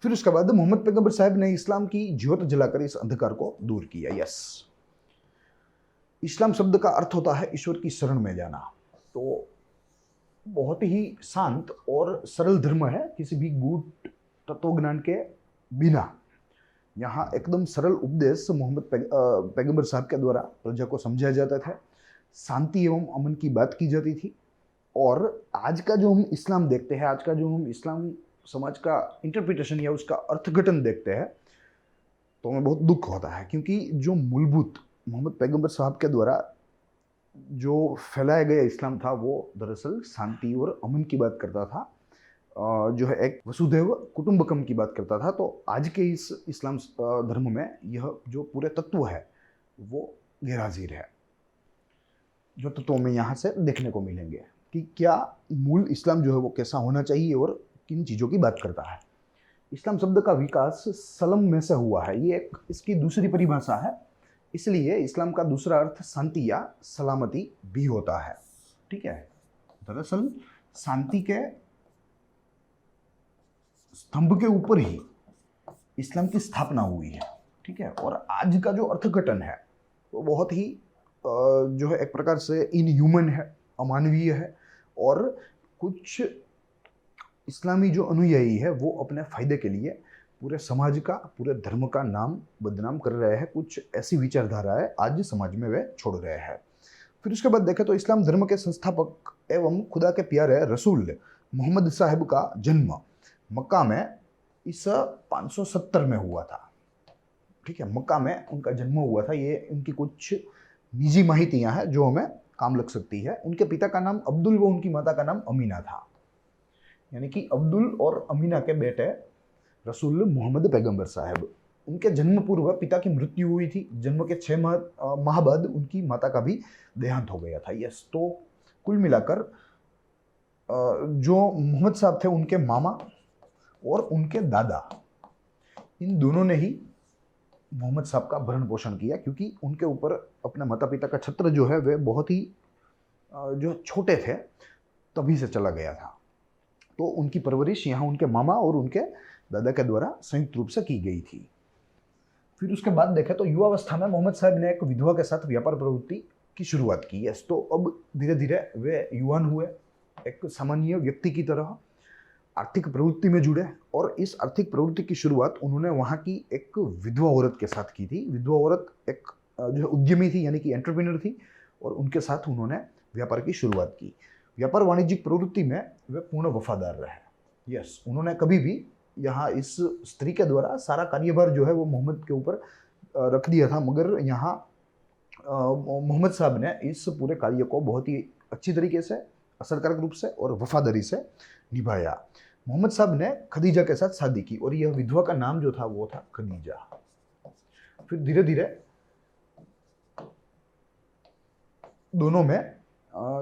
फिर उसके बाद मोहम्मद पैगंबर साहब ने इस्लाम की ज्योत जलाकर इस अंधकार को दूर किया। यस, इस्लाम शब्द का अर्थ होता है ईश्वर की शरण में जाना। तो बहुत ही शांत और सरल धर्म है, किसी भी गूढ़ तत्वज्ञान के बिना। यहाँ एकदम सरल उपदेश मोहम्मद पैगंबर साहब के द्वारा प्रजा को समझाया जाता था, शांति एवं अमन की बात की जाती थी। और आज का जो हम इस्लाम देखते हैं, आज का जो हम इस्लाम समाज का इंटरप्रिटेशन या उसका अर्थघटन देखते हैं, तो हमें बहुत दुख होता है, क्योंकि जो मूलभूत मोहम्मद पैगंबर साहब के द्वारा जो फैलाया गया इस्लाम था वो दरअसल शांति और अमन की बात करता था, जो है एक वसुधैव कुटुंबकम की बात करता था। तो आज के इस इस्लाम धर्म में यह जो पूरे तत्व है वो गैरहाजिर है। जो तत्वों में यहाँ से देखने को मिलेंगे कि क्या मूल इस्लाम जो है वो कैसा होना चाहिए और किन चीज़ों की बात करता है। इस्लाम शब्द का विकास सलम में से हुआ है, ये एक इसकी दूसरी परिभाषा है, इसलिए इस्लाम का दूसरा अर्थ शांति या सलामती भी होता है, ठीक है। दरअसल शांति के स्तंभ के ऊपर ही इस्लाम की स्थापना हुई है, ठीक है। और आज का जो अर्थघटन है वो बहुत ही जो है एक प्रकार से इनह्यूमन है, अमानवीय है, और कुछ इस्लामी जो अनुयायी है वो अपने फायदे के लिए पूरे समाज का, पूरे धर्म का नाम बदनाम कर रहे हैं। कुछ ऐसी विचारधाराएं आज समाज में वे छोड़ रहे हैं। फिर उसके बाद देखें तो इस्लाम धर्म के संस्थापक एवं खुदा के प्यारे रसूल मोहम्मद साहब का जन्म मक्का में इस 570 में हुआ था, ठीक है। मक्का में उनका जन्म हुआ था। ये उनकी कुछ निजी माहितियां हैं जो हमें काम लग सकती है। उनके पिता का नाम अब्दुल व उनकी माता का नाम अमीना था, यानी कि अब्दुल और अमीना के बेटे रसूल मोहम्मद पैगंबर साहब। उनके जन्म पूर्व पिता की मृत्यु हुई थी। जन्म के 6 माह बाद उनकी माता का भी देहांत हो गया था। यस, तो कुल मिलाकर जो मोहम्मद साहब थे उनके मामा और उनके दादा, इन दोनों ने ही मोहम्मद साहब का भरण पोषण किया, क्योंकि उनके ऊपर अपने माता पिता का छत्र जो है वह बहुत ही जो छोटे थे तभी से चला गया था। तो उनकी परवरिश यहाँ उनके मामा और उनके दादा के द्वारा संयुक्त रूप से की गई थी। फिर उसके बाद देखें तो युवावस्था में मोहम्मद साहब ने एक विधवा के साथ व्यापार प्रवृत्ति की शुरुआत की। यस, तो अब धीरे धीरे वे युवान हुए, एक सामान्य व्यक्ति की तरह आर्थिक प्रवृत्ति में जुड़े, और इस आर्थिक प्रवृत्ति की शुरुआत उन्होंने वहाँ की एक विधवा औरत के साथ की थी। विधवा औरत एक जो उद्यमी थी, यानी कि एंटरप्रेन्योर थी, और उनके साथ उन्होंने व्यापार की शुरुआत की। व्यापार वाणिज्यिक प्रवृत्ति में वे पूर्ण वफादार रहे। यस, उन्होंने कभी भी यहाँ इस स्त्री के द्वारा सारा कार्यभार जो है वो मोहम्मद के ऊपर रख दिया था, मगर यहाँ मोहम्मद साहब ने इस पूरे कार्य को बहुत ही अच्छी तरीके से, असरकारक रूप से और वफादारी से निभाया। मोहम्मद साहब ने खदीजा के साथ शादी की, और यह विधवा का नाम जो था वो था खदीजा। फिर धीरे धीरे दोनों में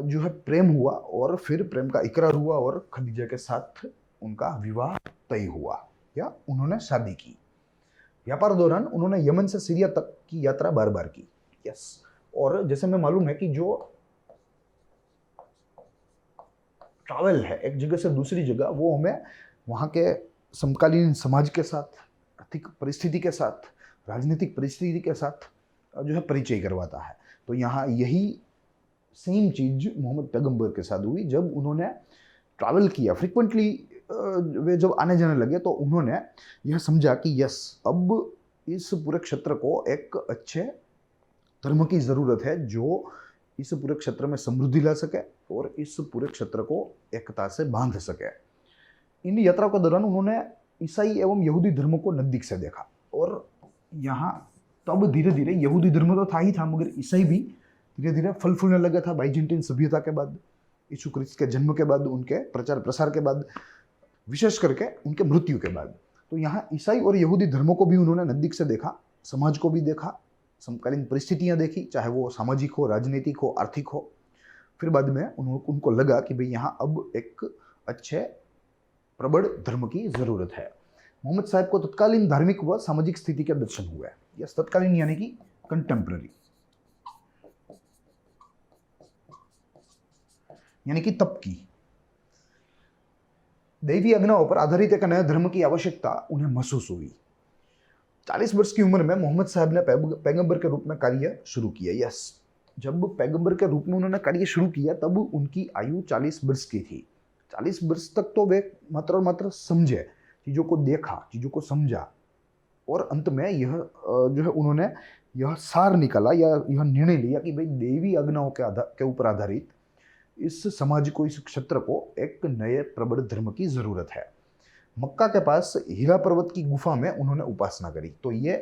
जो है प्रेम हुआ, और फिर प्रेम का इकरार हुआ, और खदीजा के साथ उनका विवाह तय हुआ, या उन्होंने शादी की। व्यापार दौरान उन्होंने यमन से सीरिया तक की यात्रा बार बार की। यस, और जैसे हमें मालूम है कि जो ट्रैवल है एक जगह से दूसरी जगह, वो हमें वहाँ के समकालीन समाज के साथ, आर्थिक परिस्थिति के साथ, राजनीतिक परिस्थिति के साथ जो है परिचय करवाता है। तो यहाँ यही सेम चीज मोहम्मद पैगंबर के साथ हुई। जब उन्होंने ट्रैवल किया फ्रिक्वेंटली, वे जब आने जाने लगे, तो उन्होंने यह समझा कि यस, अब इस पूरे क्षेत्र को एक अच्छे धर्म की ज़रूरत है जो इस पूरे क्षेत्र में समृद्धि ला सके और इस पूरे क्षेत्र को एकता से बांध सके। इन यात्राओं के दौरान उन्होंने ईसाई एवं यहूदी धर्मों को नज़दीक से देखा, और यहाँ तब धीरे धीरे यहूदी धर्म तो था ही था, मगर ईसाई भी धीरे धीरे फल फूलने लगा था। बाइजेंटाइन सभ्यता के बाद, यीशु क्रिस्त के जन्म के बाद, उनके प्रचार प्रसार के बाद, विशेष करके उनके मृत्यु के बाद, तो यहाँ ईसाई और यहूदी धर्मों को भी उन्होंने नज़दीक से देखा, समाज को भी देखा, समकालीन परिस्थितियाँ देखी, चाहे वो सामाजिक हो, राजनीतिक हो, आर्थिक हो। फिर बाद में उनको लगा कि भाई यहाँ अब एक अच्छे प्रबल धर्म की ज़रूरत है। मोहम्मद साहब को तत्कालीन धार्मिक व सामाजिक स्थिति के दर्शन हुए। यस, तत्कालीन यानी कि कंटेम्प्रेरी, यानी कि तब की दैवी आज्ञाओं पर आधारित एक नए धर्म की आवश्यकता उन्हें महसूस हुई। 40 वर्ष की उम्र में मोहम्मद साहब ने पैगंबर के रूप में कार्य शुरू किया। यस, जब पैगंबर के रूप में उन्होंने कार्य शुरू किया तब उनकी आयु 40 वर्ष की थी। 40 वर्ष तक तो वे मात्र और मात्र समझे, चीज़ों को देखा, चीज़ों को समझा, और अंत में यह जो है उन्होंने यह सार निकाला या यह निर्णय लिया कि भाई देवी आज्ञाओं के ऊपर आधारित इस समाज को, इस क्षेत्र को एक नए प्रबल धर्म की ज़रूरत है। मक्का के पास हीरा पर्वत की गुफा में उन्होंने उपासना करी। तो ये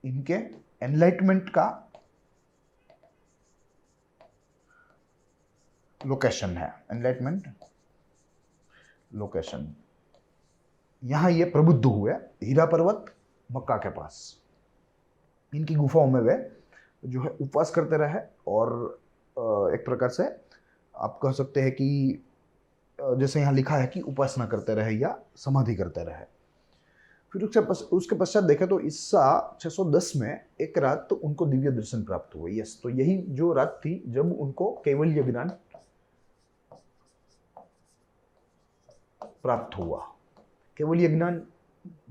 इनके एनलाइटमेंट का लोकेशन है, एनलाइटमेंट लोकेशन। यहाँ ये प्रबुद्ध हुए, हीरा पर्वत मक्का के पास। इनकी गुफाओं में वे जो है उपवास करते रहे, और एक प्रकार से आप कह सकते हैं कि जैसे यहाँ लिखा है कि उपासना करते रहे या समाधि करते रहे। फिर उसके पश्चात देखें तो ईसा 610 में एक रात तो उनको दिव्य दर्शन प्राप्त हुए। यस, तो यही जो रात थी जब उनको कैवल्य ज्ञान प्राप्त हुआ। कैवल्य ज्ञान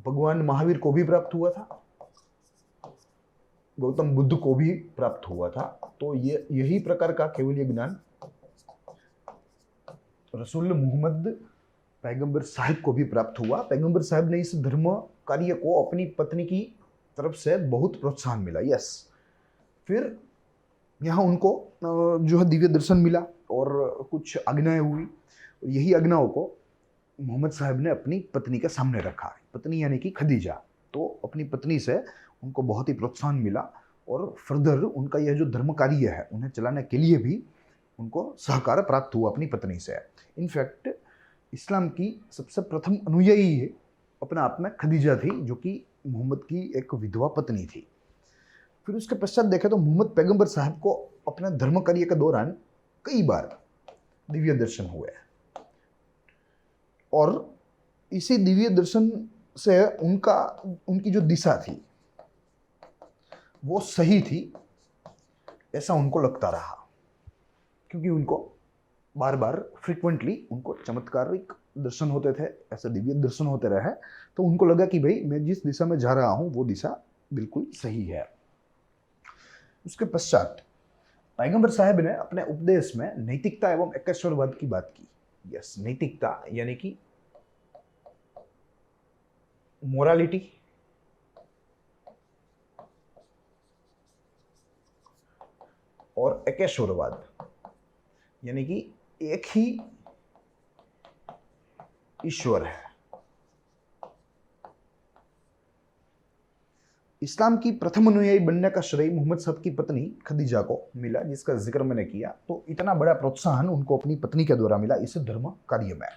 भगवान महावीर को भी प्राप्त हुआ था, गौतम बुद्ध को भी प्राप्त हुआ था। तो ये यही प्रकार का कैवल्य ज्ञान रसूल मोहम्मद पैगंबर साहिब को भी प्राप्त हुआ। पैगंबर साहिब ने इस धर्म कार्य को अपनी पत्नी की तरफ से बहुत प्रोत्साहन मिला। यस, फिर यहाँ उनको जो है दिव्य दर्शन मिला और कुछ आज्ञाएं हुई। यही आज्ञाओं को मोहम्मद साहब ने अपनी पत्नी के सामने रखा। पत्नी यानी कि खदीजा। तो अपनी पत्नी से उनको बहुत ही प्रोत्साहन मिला, और फर्दर उनका यह जो धर्म कार्य है उन्हें चलाने के लिए भी उनको सहकार प्राप्त हुआ अपनी पत्नी से। इनफैक्ट इस्लाम की सबसे प्रथम अनुयायी अपने आप में खदीजा थी, जो कि मोहम्मद की एक विधवा पत्नी थी। फिर उसके पश्चात देखें तो मोहम्मद पैगंबर साहब को अपने धर्म कार्य के दौरान कई बार दिव्य दर्शन हुए, और इसी दिव्य दर्शन से उनकी जो दिशा थी वो सही थी, ऐसा उनको लगता रहा, क्योंकि उनको बार बार फ्रिक्वेंटली उनको चमत्कारिक दर्शन होते थे, ऐसे दिव्य दर्शन होते रहे। तो उनको लगा कि भाई मैं जिस दिशा में जा रहा हूं वो दिशा बिल्कुल सही है। उसके पश्चात पैगंबर साहब ने अपने उपदेश में नैतिकता एवं एकेश्वरवाद की बात की। यस, नैतिकता यानी कि मोरालिटी, और एकेश्वरवाद यानी कि एक ही ईश्वर है। इस्लाम की प्रथम अनुयायी बनने का श्रेय मोहम्मद साहब की पत्नी खदीजा को मिला, जिसका जिक्र मैंने किया। तो इतना बड़ा प्रोत्साहन उनको अपनी पत्नी के द्वारा मिला इस धर्म कार्य में।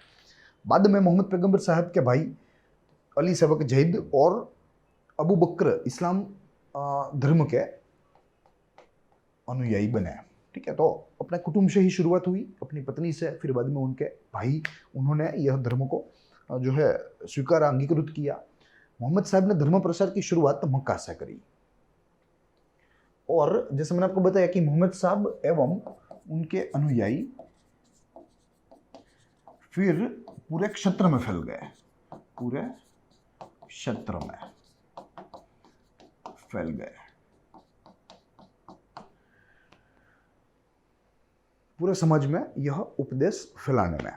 बाद में मोहम्मद पैगंबर साहब के भाई अली सबक जहीद और अबू बकर इस्लाम धर्म के अनुयायी बने। ठीक है, तो अपने कुटुंब से ही शुरुआत हुई, अपनी पत्नी से, फिर बाद में उनके भाई, उन्होंने यह धर्म को जो है स्वीकार, अंगीकृत किया। मोहम्मद साहब ने धर्म प्रसार की शुरुआत मक्का से करी, और जैसे मैंने आपको बताया कि मोहम्मद साहब एवं उनके अनुयायी फिर पूरे क्षेत्र में फैल गए, पूरे क्षेत्र में फैल गए, पूरे समाज में यह उपदेश फैलाने में।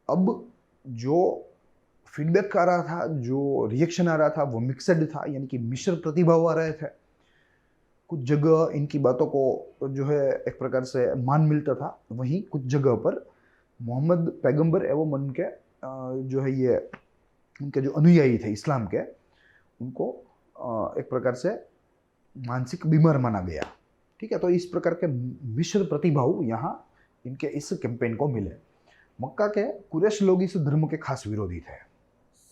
अब जो फीडबैक आ रहा था, जो रिएक्शन आ रहा था, वो मिक्सड था, यानी कि मिश्र प्रतिभाव आ रहे थे। कुछ जगह इनकी बातों को जो है एक प्रकार से मान मिलता था, वहीं कुछ जगह पर मोहम्मद पैगंबर एवं उनके जो है ये उनके जो अनुयायी थे इस्लाम के, उनको एक प्रकार से मानसिक बीमार माना गया। ठीक है, तो इस प्रकार के मिश्र प्रतिभाव यहाँ इनके इस कैंपेन को मिले। मक्का के कुरैश लोग इस धर्म के खास विरोधी थे,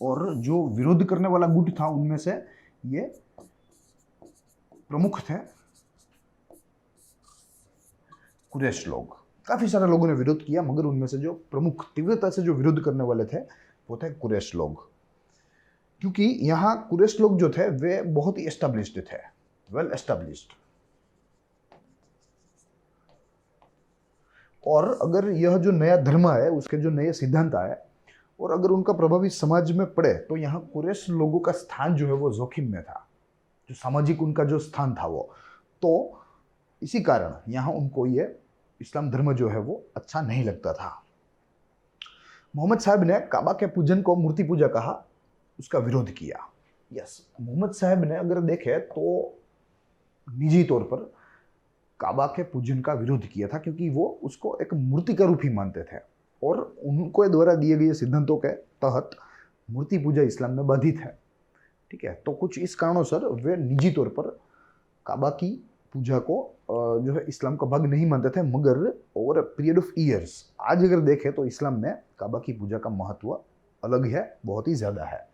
और जो विरोध करने वाला गुट था उनमें से ये प्रमुख थे कुरैश लोग। काफी सारे लोगों ने विरोध किया, मगर उनमें से जो प्रमुख तीव्रता से जो विरोध करने वाले थे वो थे कुरैश लोग, क्योंकि यहाँ कुरैश लोग जो थे वे बहुत ही एस्टेब्लिश्ड थे, वेल एस्टेब्लिश्ड। और अगर यह जो नया धर्म है, उसके जो नए सिद्धांत आए, और अगर उनका प्रभाव इस समाज में पड़े, तो यहाँ कुरैश लोगों का स्थान जो है वो जोखिम में था, जो सामाजिक उनका जो स्थान था वो। तो इसी कारण यहाँ उनको ये इस्लाम धर्म जो है वो अच्छा नहीं लगता था। मोहम्मद साहब ने काबा के पूजन को मूर्ति पूजा कहा, उसका विरोध किया। यस, मोहम्मद साहब ने अगर देखे तो निजी तौर पर काबा के पूजन का विरोध किया था, क्योंकि वो उसको एक मूर्ति का रूप ही मानते थे, और उनको द्वारा दिए गए सिद्धांतों के तहत मूर्ति पूजा इस्लाम में बाधित है। ठीक है, तो कुछ इस कारणों से वे निजी तौर पर काबा की पूजा को जो है इस्लाम का भाग नहीं मानते थे, मगर over a period of years आज अगर देखें तो इस्लाम में काबा की पूजा का महत्व अलग है, बहुत ही ज़्यादा है।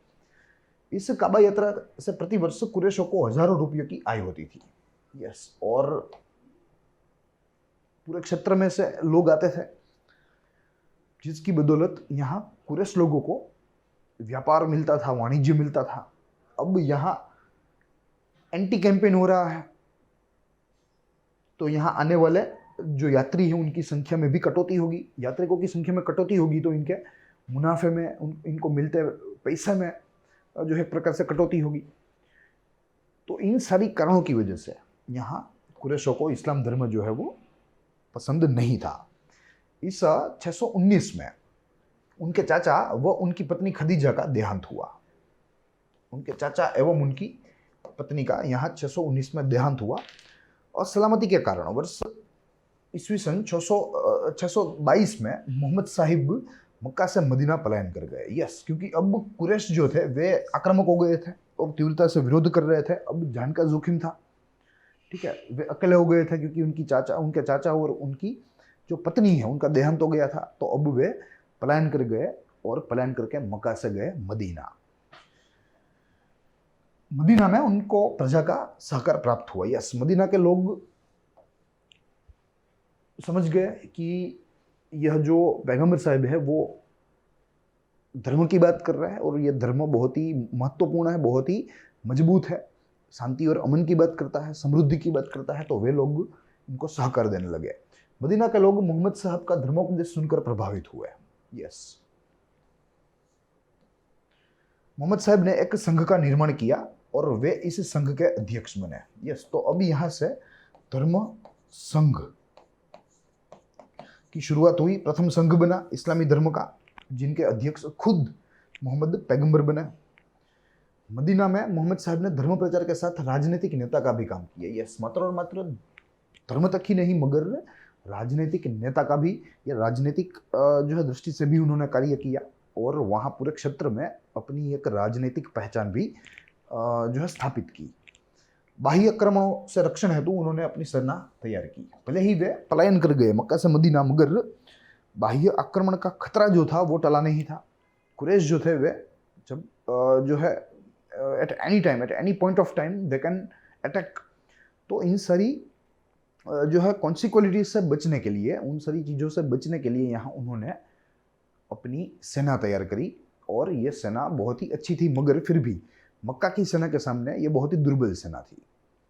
इस काबा यात्रा से प्रति वर्ष कुरैशों को हजारों रुपयों की आय होती थी। यस, और पूरे क्षेत्र में से लोग आते थे, जिसकी बदौलत यहाँ कुरैश लोगों को व्यापार मिलता था, वाणिज्य मिलता था। अब यहाँ एंटी कैंपेन हो रहा है, तो यहाँ आने वाले जो यात्री हैं उनकी संख्या में भी कटौती होगी, यात्रिकों की संख्या में कटौती होगी, तो इनके मुनाफे में, इनको मिलते पैसे में जो है एक प्रकार से कटौती होगी। तो इन सारी कारणों की वजह से यहाँ कुरैशों को इस्लाम धर्म जो है वो पसंद नहीं था। इस 619 में उनके चाचा व उनकी पत्नी खदीजा का देहांत हुआ। उनके चाचा एवं उनकी पत्नी का यहाँ 619 में देहांत हुआ, और सलामती के कारण वर्ष ईस्वी सन 622 में मोहम्मद साहिब मक्का से मदीना पलायन कर गए। यस, क्योंकि अब कुरैश जो थे वे आक्रामक हो गए थे और तीव्रता से विरोध कर रहे थे, अब जान का जोखिम था। ठीक है, वे अकेले हो गए थे, क्योंकि उनके चाचा और उनकी जो पत्नी है उनका देहांत हो गया था। तो अब वे पलायन कर गए, और पलायन करके मक्का से गए मदीना। मदीना में उनको प्रजा का सहकार प्राप्त हुआ। यस, मदीना के लोग समझ गए कि यह जो पैगंबर साहब है वो धर्म की बात कर रहा है और ये धर्म बहुत ही महत्वपूर्ण है, बहुत ही मजबूत है, शांति और अमन की बात करता है, समृद्धि की बात करता है, तो वे लोग इनको सहकार देने लगे। मदीना के लोग मोहम्मद साहब का धर्मोपदेश सुनकर प्रभावित हुए। यस, मोहम्मद साहब ने एक संघ का निर्माण किया और वे इस संघ के अध्यक्ष बने। यस, तो अब यहां से धर्म संघ की शुरुआत हुई। प्रथम संघ बना इस्लामी धर्म का, जिनके अध्यक्ष खुद मोहम्मद पैगंबर बने। मदीना में मोहम्मद साहब ने धर्म प्रचार के साथ राजनीतिक नेता का भी काम किया। यस, मात्र और मात्र धर्म तक ही नहीं मगर राजनीतिक नेता का भी, या राजनीतिक जो है दृष्टि से भी उन्होंने कार्य किया और वहाँ पूरे क्षेत्र में अपनी एक राजनीतिक पहचान भी जो है स्थापित की। बाह्य आक्रमणों से रक्षण हेतु उन्होंने अपनी सेना तैयार की। भले ही वे पलायन कर गए मक्का से मदीना, मगर बाह्य आक्रमण का खतरा जो था वो टला नहीं था। कुरैश जो थे वे जब जो है at any time, at any point of time they can attack, तो इन सारी जो है कॉन्सिक्वेंसिटीज से बचने के लिए, उन सारी चीज़ों से बचने के लिए यहाँ उन्होंने अपनी सेना तैयार करी और ये सेना बहुत ही अच्छी थी, मगर फिर भी मक्का की सेना के सामने ये बहुत ही दुर्बल सेना थी।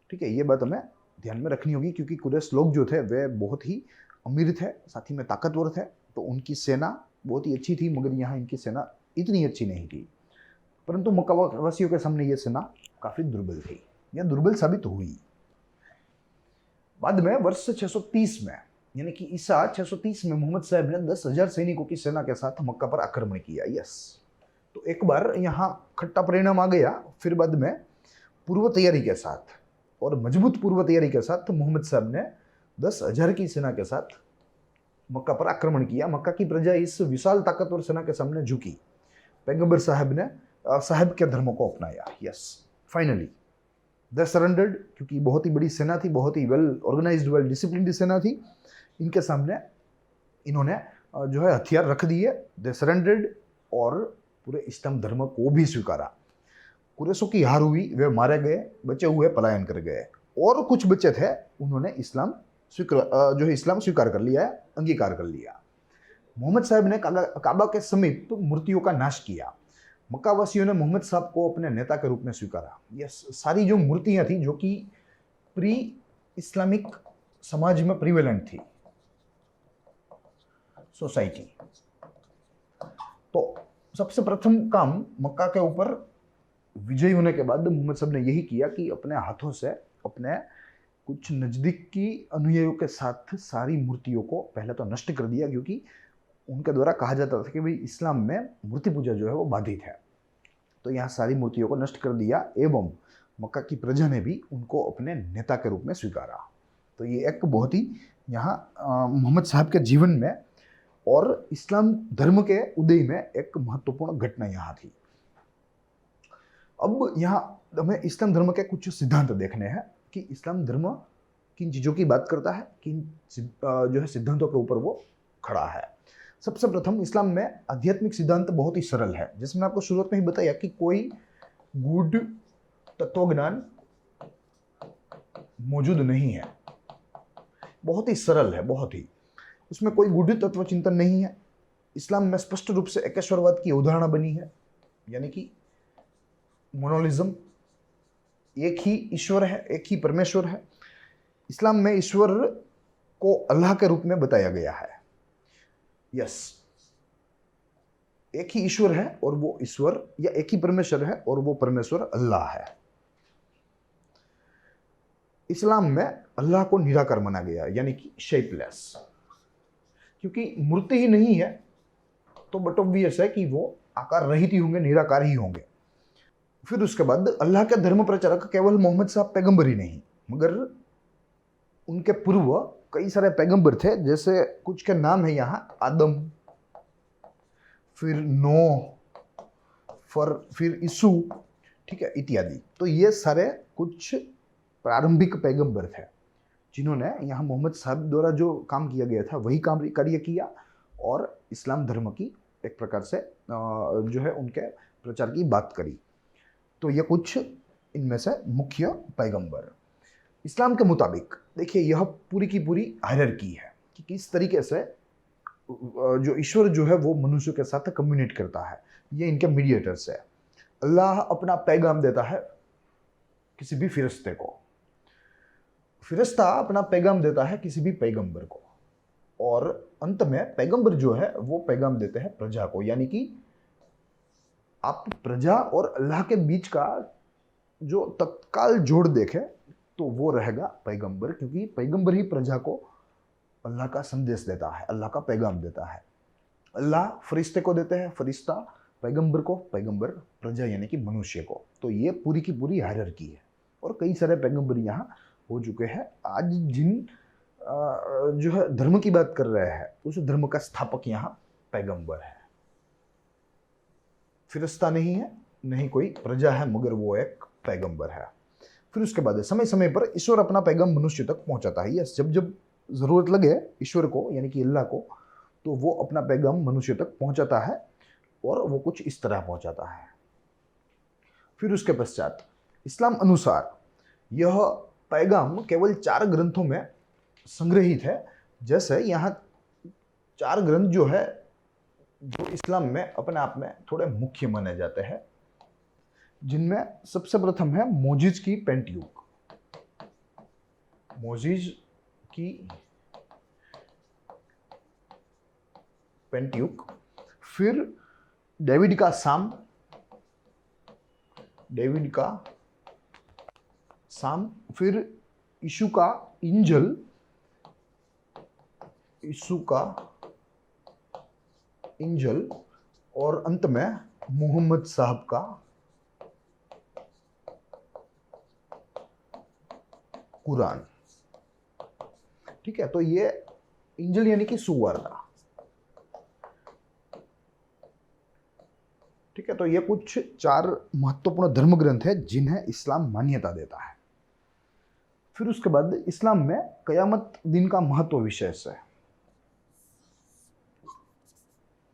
ठीक है, ये बात हमें ध्यान में रखनी होगी, क्योंकि कुरैश लोग जो थे वे बहुत ही अमीर थे, साथ ही में ताकतवर थे, तो उनकी सेना बहुत ही अच्छी थी, मगर यहाँ इनकी सेना इतनी अच्छी नहीं थी। परंतु मक्का वासियों के सामने ये सेना काफ़ी दुर्बल थी, या दुर्बल साबित हुई। बाद में वर्ष 630 में, यानी कि ईसा 630 में मोहम्मद साहब ने 10,000 सैनिकों की सेना के साथ मक्का पर आक्रमण किया। यस, तो एक बार यहाँ खट्टा परिणाम आ गया। फिर बाद में पूर्व तैयारी के साथ और मजबूत पूर्व तैयारी के साथ मोहम्मद साहब ने 10,000 की सेना के साथ मक्का पर आक्रमण किया। मक्का की प्रजा इस विशाल ताकतवर सेना के सामने झुकी। पैगंबर साहब ने साहब के धर्म को अपनाया। यस, फाइनली दे सरेंडर्ड, क्योंकि बहुत ही बड़ी सेना थी, बहुत ही वेल ऑर्गेनाइज्ड, वेल डिसिप्लिन्ड सेना थी। इनके सामने इन्होंने जो है हथियार रख दिए, दे सरेंडर्ड, और पूरे इस्लाम धर्म को भी स्वीकारा। कुरैशों की हार हुई, वे मारे गए, बचे हुए पलायन कर गए, और कुछ बचे थे उन्होंने इस्लाम स्वीकार कर लिया, अंगीकार कर लिया। मोहम्मद साहब ने काबा के समीप मूर्तियों का नाश किया। मक्का वासियों ने मोहम्मद साहब को अपने नेता के रूप में स्वीकारा। यह सारी जो मूर्तियां थी जो कि प्री इस्लामिक समाज में प्रिवेलेंट थी, सोसाइटी, तो सबसे प्रथम काम मक्का के ऊपर विजयी होने के बाद मोहम्मद साहब ने यही किया कि अपने हाथों से अपने कुछ नज़दीकी अनुयायियों के साथ सारी मूर्तियों को पहले तो नष्ट कर दिया, क्योंकि उनके द्वारा कहा जाता था कि भाई इस्लाम में मूर्ति पूजा जो है वो बाधित है। तो यहाँ सारी मूर्तियों को नष्ट कर दिया एवं मक्का की प्रजा ने भी उनको अपने नेता के रूप में स्वीकारा। तो ये एक बहुत ही यहाँ मोहम्मद साहब के जीवन में और इस्लाम धर्म के उदय में एक महत्वपूर्ण घटना यहाँ थी। अब यहाँ हमें इस्लाम धर्म के कुछ सिद्धांत देखने हैं कि इस्लाम धर्म किन चीज़ों की बात करता है, किन जो है सिद्धांतों के ऊपर वो खड़ा है। सबसे प्रथम इस्लाम में आध्यात्मिक सिद्धांत बहुत ही सरल है, जिसमें आपको शुरुआत में ही बताया कि कोई गूढ़ तत्वज्ञान मौजूद नहीं है। बहुत ही सरल है, बहुत ही, उसमें कोई गूढ़ तत्व चिंतन नहीं है। इस्लाम में स्पष्ट रूप से एकेश्वरवाद की अवधारणा बनी है, यानी कि मोनोलिज्म, एक ही ईश्वर है, एक ही परमेश्वर है। इस्लाम में ईश्वर को अल्लाह के रूप में बताया गया है। यस, एक ही ईश्वर है और वो ईश्वर, या एक ही परमेश्वर है और वो परमेश्वर अल्लाह है। इस्लाम में अल्लाह को निराकार माना गया, यानी कि शेपलेस, क्योंकि मूर्ति ही नहीं है तो बट ऑब्वियस है कि वो आकार रहित ही होंगे, निराकार ही होंगे। फिर उसके बाद अल्लाह के धर्म प्रचारक केवल मोहम्मद साहब पैगंबर ही नहीं, मगर उनके पूर्व कई सारे पैगंबर थे, जैसे कुछ के नाम है यहाँ, आदम, फिर नूह, फिर यीशु, ठीक है, इत्यादि। तो ये सारे कुछ प्रारंभिक पैगंबर थे जिन्होंने यहाँ मोहम्मद साहब द्वारा जो काम किया गया था वही काम कार्य किया और इस्लाम धर्म की एक प्रकार से जो है उनके प्रचार की बात करी। तो ये कुछ इनमें से मुख्य पैगंबर। इस्लाम के मुताबिक देखिए, यह पूरी की पूरी हायरार्की है कि किस तरीके से जो ईश्वर जो है वो मनुष्य के साथ कम्युनिकेट करता है, ये इनके मीडिएटर्स है। अल्लाह अपना पैगाम देता है किसी भी फिरिश्ते को, फिरिश्ता अपना पैगाम देता है किसी भी पैगंबर को, और अंत में पैगंबर जो है वो पैगाम देते हैं प्रजा को। यानी कि आप प्रजा और अल्लाह के बीच का जो तत्काल जोड़ देखें तो वो रहेगा पैगंबर, क्योंकि पैगंबर ही प्रजा को अल्लाह का संदेश देता है, अल्लाह का पैगाम देता है। अल्लाह फरिश्ते को देते हैं, फरिश्ता पैगंबर को, पैगंबर प्रजा यानी कि मनुष्य को। तो ये पूरी की पूरी हायरार्की है, और कई सारे पैगंबर यहाँ हो चुके हैं। आज जिन जो है धर्म की बात कर रहे हैं, उस धर्म का स्थापक यहाँ पैगंबर है, फिरिश्ता नहीं है, नहीं कोई प्रजा है, मगर वो एक पैगंबर है। फिर उसके बाद समय समय पर ईश्वर अपना पैगाम मनुष्य तक पहुंचाता है। यस, जब जब जरूरत लगे ईश्वर को यानी कि अल्लाह को, तो वो अपना पैगाम मनुष्य तक पहुंचाता है, और वो कुछ इस तरह पहुंचाता है। फिर उसके पश्चात इस्लाम अनुसार यह पैगाम केवल 4 ग्रंथों में संग्रहित है। जैसे यहाँ 4 ग्रंथ जो है जो इस्लाम में अपने आप में थोड़े मुख्य माने जाते हैं, जिनमें सबसे प्रथम है मोजिज की पेंटियुक, मोजिज की पेंटियुक, फिर डेविड का साम, डेविड का साम, फिर यीशु का इंजल, यीशु का इंजल, और अंत में मोहम्मद साहब का कुरान। ठीक है, तो ये इंजल यानी कि सुवार्ता। ठीक है, तो ये कुछ 4 महत्वपूर्ण धर्म ग्रंथ है जिन्हें इस्लाम मान्यता देता है। फिर उसके बाद इस्लाम में कयामत दिन का महत्व विशेष है,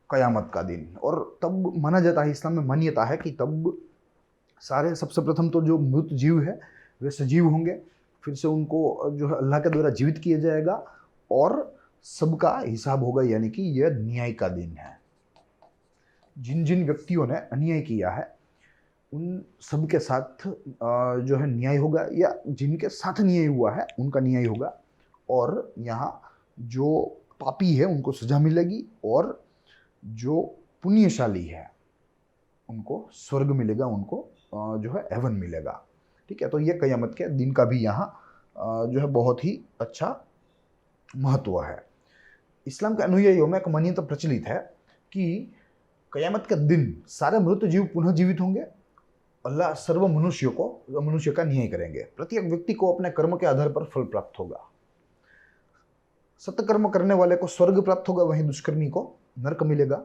कयामत का दिन। और तब माना जाता है, इस्लाम में मान्यता है कि तब सारे सबसे प्रथम तो जो मृत जीव है वे सजीव होंगे, फिर से उनको जो है अल्लाह के द्वारा जीवित किया जाएगा, और सबका हिसाब होगा। यानी कि यह न्याय का दिन है। जिन जिन व्यक्तियों ने अन्याय किया है उन सब के साथ जो है न्याय होगा, या जिनके साथ न्याय हुआ है उनका न्याय होगा। और यहाँ जो पापी है उनको सजा मिलेगी, और जो पुण्यशाली है उनको स्वर्ग मिलेगा, उनको जो है हेवन मिलेगा। ठीक है, तो ये कयामत के दिन का भी यहाँ जो है बहुत ही अच्छा महत्व है। इस्लाम के अनुयायियों में एक मान्यता प्रचलित है कि कयामत के दिन सारे मृत जीव पुनः जीवित होंगे, अल्लाह सर्व मनुष्य का न्याय करेंगे, प्रत्येक व्यक्ति को अपने कर्म के आधार पर फल प्राप्त होगा। सत्कर्म करने वाले को स्वर्ग प्राप्त होगा, वहीं दुष्कर्मी को नरक मिलेगा।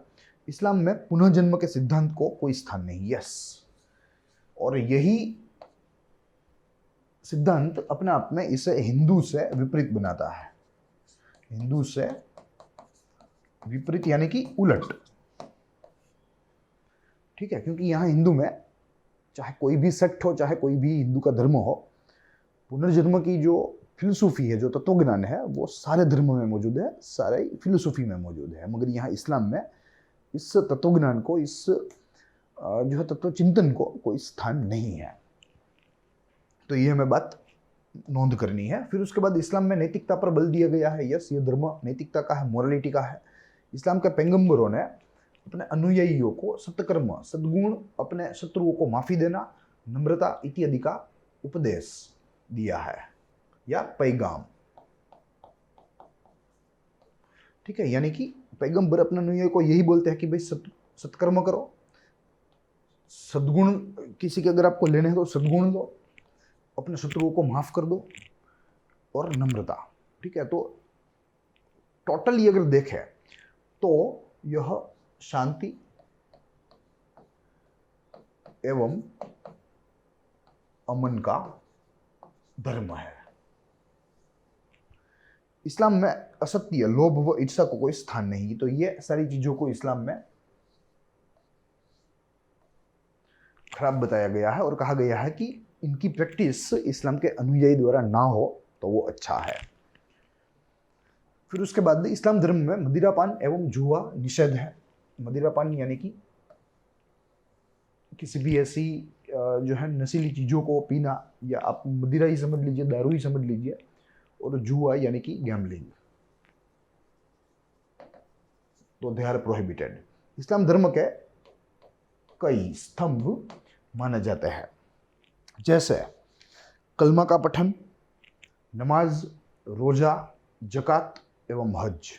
इस्लाम में पुनः जन्म के सिद्धांत को कोई स्थान नहीं। यस, और यही सिद्धांत अपने आप में इसे हिंदू से विपरीत बनाता है। हिंदू से विपरीत यानी कि उलट। ठीक है, क्योंकि यहाँ हिंदू में चाहे कोई भी सेक्ट हो, चाहे कोई भी हिंदू का धर्म हो, पुनर्जन्म की जो फिलोसॉफी है, जो तत्वज्ञान है, वो सारे धर्म में मौजूद है, सारे फिलोसॉफी में मौजूद है। मगर यहाँ इस्लाम में इस तत्वज्ञान को, इस जो है तत्व चिंतन को कोई स्थान नहीं है। तो ये हमें बात नोंद करनी है। फिर उसके बाद इस्लाम में नैतिकता पर बल दिया गया है। यस, ये धर्म नैतिकता का है, मोरालिटी का है। इस्लाम के पैगंबरों ने अपने अनुयायियों को सत्कर्म, सद्गुण, अपने शत्रुओं को माफी देना, नम्रता इत्यादि का उपदेश दिया है या पैगाम। ठीक है, यानी कि पैगंबर अपने अनुयायियों को यही बोलते हैं कि भाई सत्कर्म करो, सद्गुण किसी के अगर आपको लेने हैं तो सद्गुण दो, अपने शत्रुओं को माफ कर दो, और नम्रता। ठीक है, तो टोटली अगर देखें तो यह शांति एवं अमन का धर्म है। इस्लाम में असत्य, लोभ व ईर्ष्या को कोई स्थान नहीं। तो ये सारी चीजों को इस्लाम में खराब बताया गया है, और कहा गया है कि इनकी प्रैक्टिस इस्लाम के अनुयायी द्वारा ना हो तो वो अच्छा है। फिर उसके बाद इस्लाम धर्म में मदिरापान एवं जुआ निषेध है। मदिरापान यानी कि किसी भी ऐसी जो है नशीली चीज़ों को पीना, या आप मदिरा ही समझ लीजिए, दारू ही समझ लीजिए, और जुआ यानी कि गैम्बलिंग, तो दे आर प्रोहिबिटेड। इस्लाम धर्म के कई स्तंभ माने जाते हैं, जैसे कलमा का पठन, नमाज, रोजा, जकात एवं हज।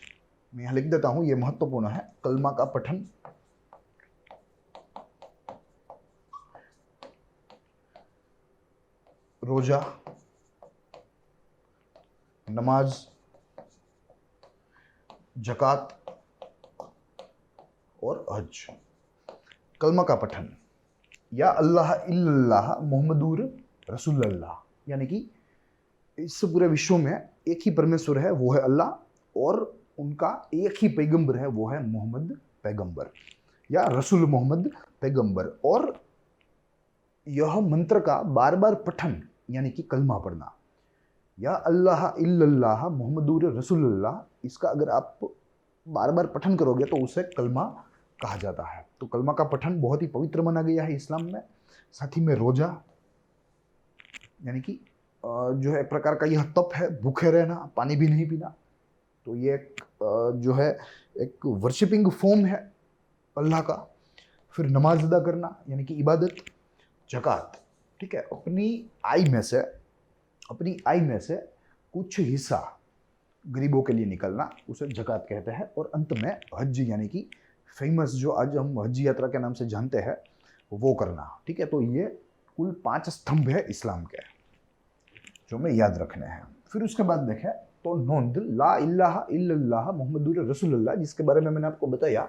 मैं यहाँ लिख देता हूँ, ये महत्वपूर्ण है। कलमा का पठन, रोजा, नमाज, जकात और हज। कलमा का पठन, या अल्लाह इल्लल्लाह मुहम्मदुर रसूलुल्लाह, यानी कि इस पूरे विश्व में एक ही परमेश्वर है, वो है अल्लाह, और उनका एक ही पैगंबर है, वो है मोहम्मद पैगंबर, या रसूल मोहम्मद पैगंबर। और यह मंत्र का बार बार पठन यानी कि कलमा पढ़ना, या अल्लाह इल्लल्लाह मुहम्मदुर रसूलुल्लाह, इसका अगर आप बार बार पठन करोगे तो उसे कलमा कहा जाता है। तो कलमा का पठन बहुत ही पवित्र माना गया है इस्लाम में। साथ ही में रोजा, यानी कि जो है एक प्रकार का यह तप है, भूखे रहना, पानी भी नहीं पीना। तो ये एक जो है एक वर्शिपिंग फॉर्म है अल्लाह का। फिर नमाज अदा करना यानी कि इबादत। जकात, ठीक है, अपनी आय में से कुछ हिस्सा गरीबों के लिए निकलना, उसे जकात कहते हैं। और अंत में हज, यानी कि फेमस जो आज हम हज यात्रा के नाम से जानते हैं, वो करना। ठीक है, तो ये कुल 5 स्तंभ है इस्लाम के, जो हमें याद रखने हैं। फिर उसके बाद देखें तो नोंद ला इलाहा इल्लल्लाह मुहम्मदुर रसूलुल्लाह, जिसके बारे में मैंने आपको बताया,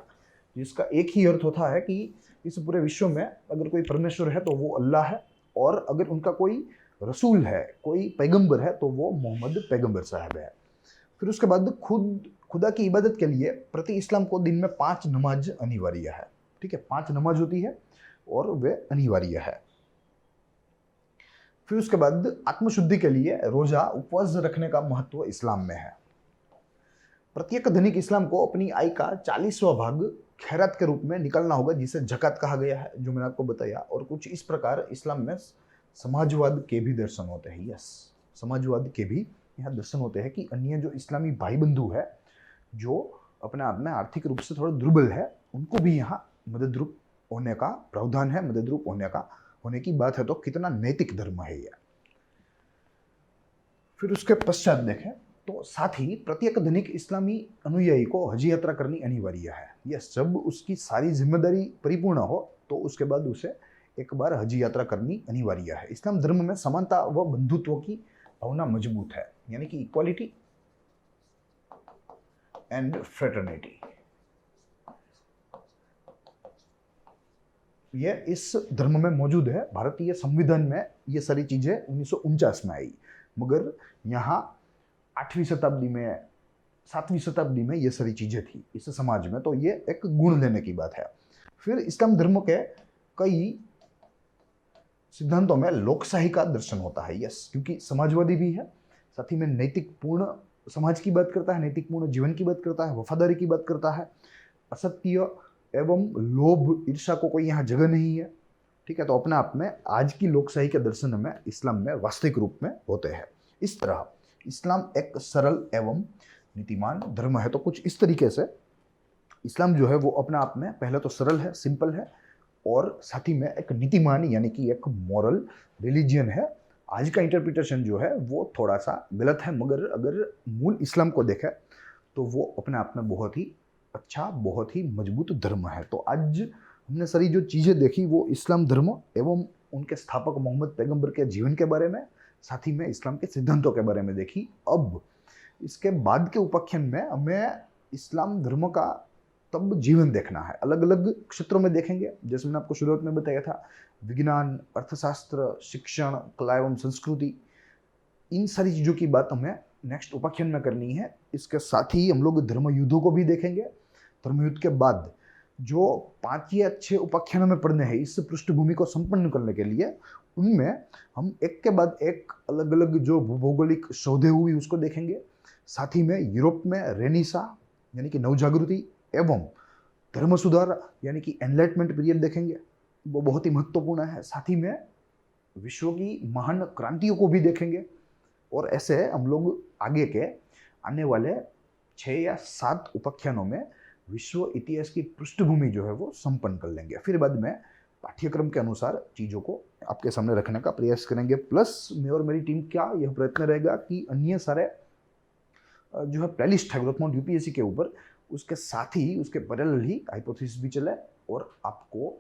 जिसका एक ही अर्थ होता है कि इस पूरे विश्व में अगर कोई परमेश्वर है तो वो अल्लाह है, और अगर उनका कोई रसूल है, कोई पैगंबर है, तो वो मोहम्मद पैगंबर साहब है। फिर उसके बाद खुदा की इबादत के लिए प्रति इस्लाम को दिन में 5 नमाज अनिवार्य है। ठीक है, 5 नमाज होती है और वे अनिवार्य है। फिर उसके बाद आत्मशुद्धि के लिए रोजा, उपवास रखने का महत्व इस्लाम में है। प्रत्येक दैनिक इस्लाम को अपनी आय का 40वां भाग खैरात के रूप में निकालना होगा, जिसे जकात कहा गया है, जो मैंने आपको बताया। और कुछ इस प्रकार इस्लाम में समाजवाद के भी दर्शन होते हैं। यस, समाजवाद के भी यहाँ दर्शन होते हैं कि अन्य जो इस्लामी भाई बंधु है, जो अपने आप में आर्थिक रूप से थोड़ा दुर्बल है, उनको भी यहाँ मदद रूप होने का प्रावधान है, मदद रूप होने की बात है। तो कितना नैतिक धर्म है यह। फिर उसके पश्चात देखें तो साथ ही प्रत्येक दैनिक इस्लामी अनुयायी को हज यात्रा करनी अनिवार्य है। यह जब उसकी सारी जिम्मेदारी परिपूर्ण हो तो उसके बाद उसे एक बार हज यात्रा करनी अनिवार्य है। इस्लाम धर्म में समानता व बंधुत्व की भावना मजबूत है, यानी कि इक्वालिटी एंड फ्रेटर्निटी। ये इस धर्म में मौजूद है। भारतीय संविधान में ये सारी चीजें 1949 में आई, मगर यहाँ 8वीं शताब्दी में, 7वीं शताब्दी में ये सारी चीजें थी इस समाज में। तो ये एक गुण लेने की बात है। फिर इस्लाम धर्म के कई सिद्धांतों में लोकशाही का दर्शन होता है। यस, क्योंकि समाजवादी भी है, साथ ही में नैतिक पूर्ण समाज की बात करता है, नैतिक पूर्ण जीवन की बात करता है, वफादारी की बात करता है। असत्य एवं लोभ, ईर्ष्या को कोई यहाँ जगह नहीं है। ठीक है, तो अपने आप में आज की लोकशाही के दर्शन में इस्लाम में वास्तविक रूप में होते हैं। इस तरह इस्लाम एक सरल एवं नीतिमान धर्म है। तो कुछ इस तरीके से इस्लाम जो है वो अपने आप में पहले तो सरल है, सिंपल है, और साथ ही में एक नीतिमान यानी कि एक मॉरल रिलीजियन है। आज का इंटरप्रिटेशन जो है वो थोड़ा सा गलत है, मगर अगर मूल इस्लाम को देखें तो वो अपने आप में बहुत ही अच्छा, बहुत ही मजबूत धर्म है। तो आज हमने सारी जो चीज़ें देखी वो इस्लाम धर्म एवं उनके स्थापक मोहम्मद पैगंबर के जीवन के बारे में, साथ ही में इस्लाम के सिद्धांतों के बारे में देखी। अब इसके बाद के उपाख्यान में हमें इस्लाम धर्म का तब जीवन देखना है, अलग अलग क्षेत्रों में देखेंगे। जैसे मैंने आपको शुरुआत में बताया था, विज्ञान, अर्थशास्त्र, शिक्षण, कला एवं संस्कृति, इन सारी चीज़ों की बात हमें नेक्स्ट उपाख्यान में करनी है। इसके साथ ही हम लोग धर्म युद्धों को भी देखेंगे। धर्म युद्ध के बाद जो 5 या 6 उपाख्यानों में पढ़ने हैं इस पृष्ठभूमि को संपन्न करने के लिए, उनमें हम एक के बाद एक अलग अलग जो भौगोलिक शोधें हुई उसको देखेंगे। साथ ही में यूरोप में रेनिसा यानी कि नवजागृति एवं धर्म सुधार यानी कि एनलाइटमेंट पीरियड देखेंगे, वो बहुत ही महत्वपूर्ण है। साथ ही में विश्व की महान क्रांतियों को भी देखेंगे और ऐसे हम लोग आगे के आने वाले 6 या 7 उपाख्यानों में विश्व इतिहास की पृष्ठभूमि जो है वो संपन्न कर लेंगे। फिर बाद में पाठ्यक्रम के अनुसार चीज़ों को आपके सामने रखने का प्रयास करेंगे। प्लस मैं और मेरी टीम का यह प्रयत्न रहेगा कि अन्य सारे जो है प्लेलिस्ट है ग्रोथ माउंट यूपीएससी के ऊपर, उसके साथ ही उसके पैरेलल ही हाइपोथेसिस भी चले और आपको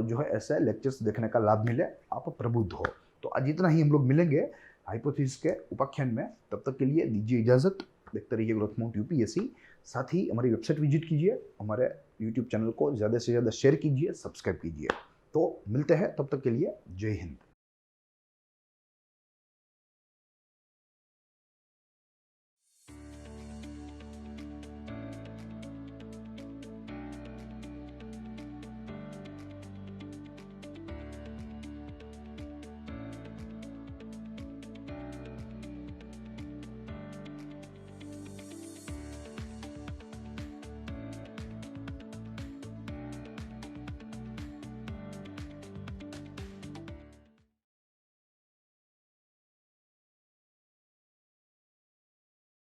जो है ऐसे लेक्चर्स देखने का लाभ मिले, आप प्रबुद्ध हो। तो आज इतना ही हम लोग मिलेंगे हाइपोथेसिस के उपाख्यान में। तब तक के लिए दीजिए इजाज़त। देखते रहिए ग्रोथ माउंट यूपीएससी। साथ ही हमारी वेबसाइट विजिट कीजिए, हमारे यूट्यूब चैनल को ज़्यादा से ज़्यादा शेयर कीजिए, सब्सक्राइब कीजिए। तो मिलते हैं, तब तक के लिए जय हिंद।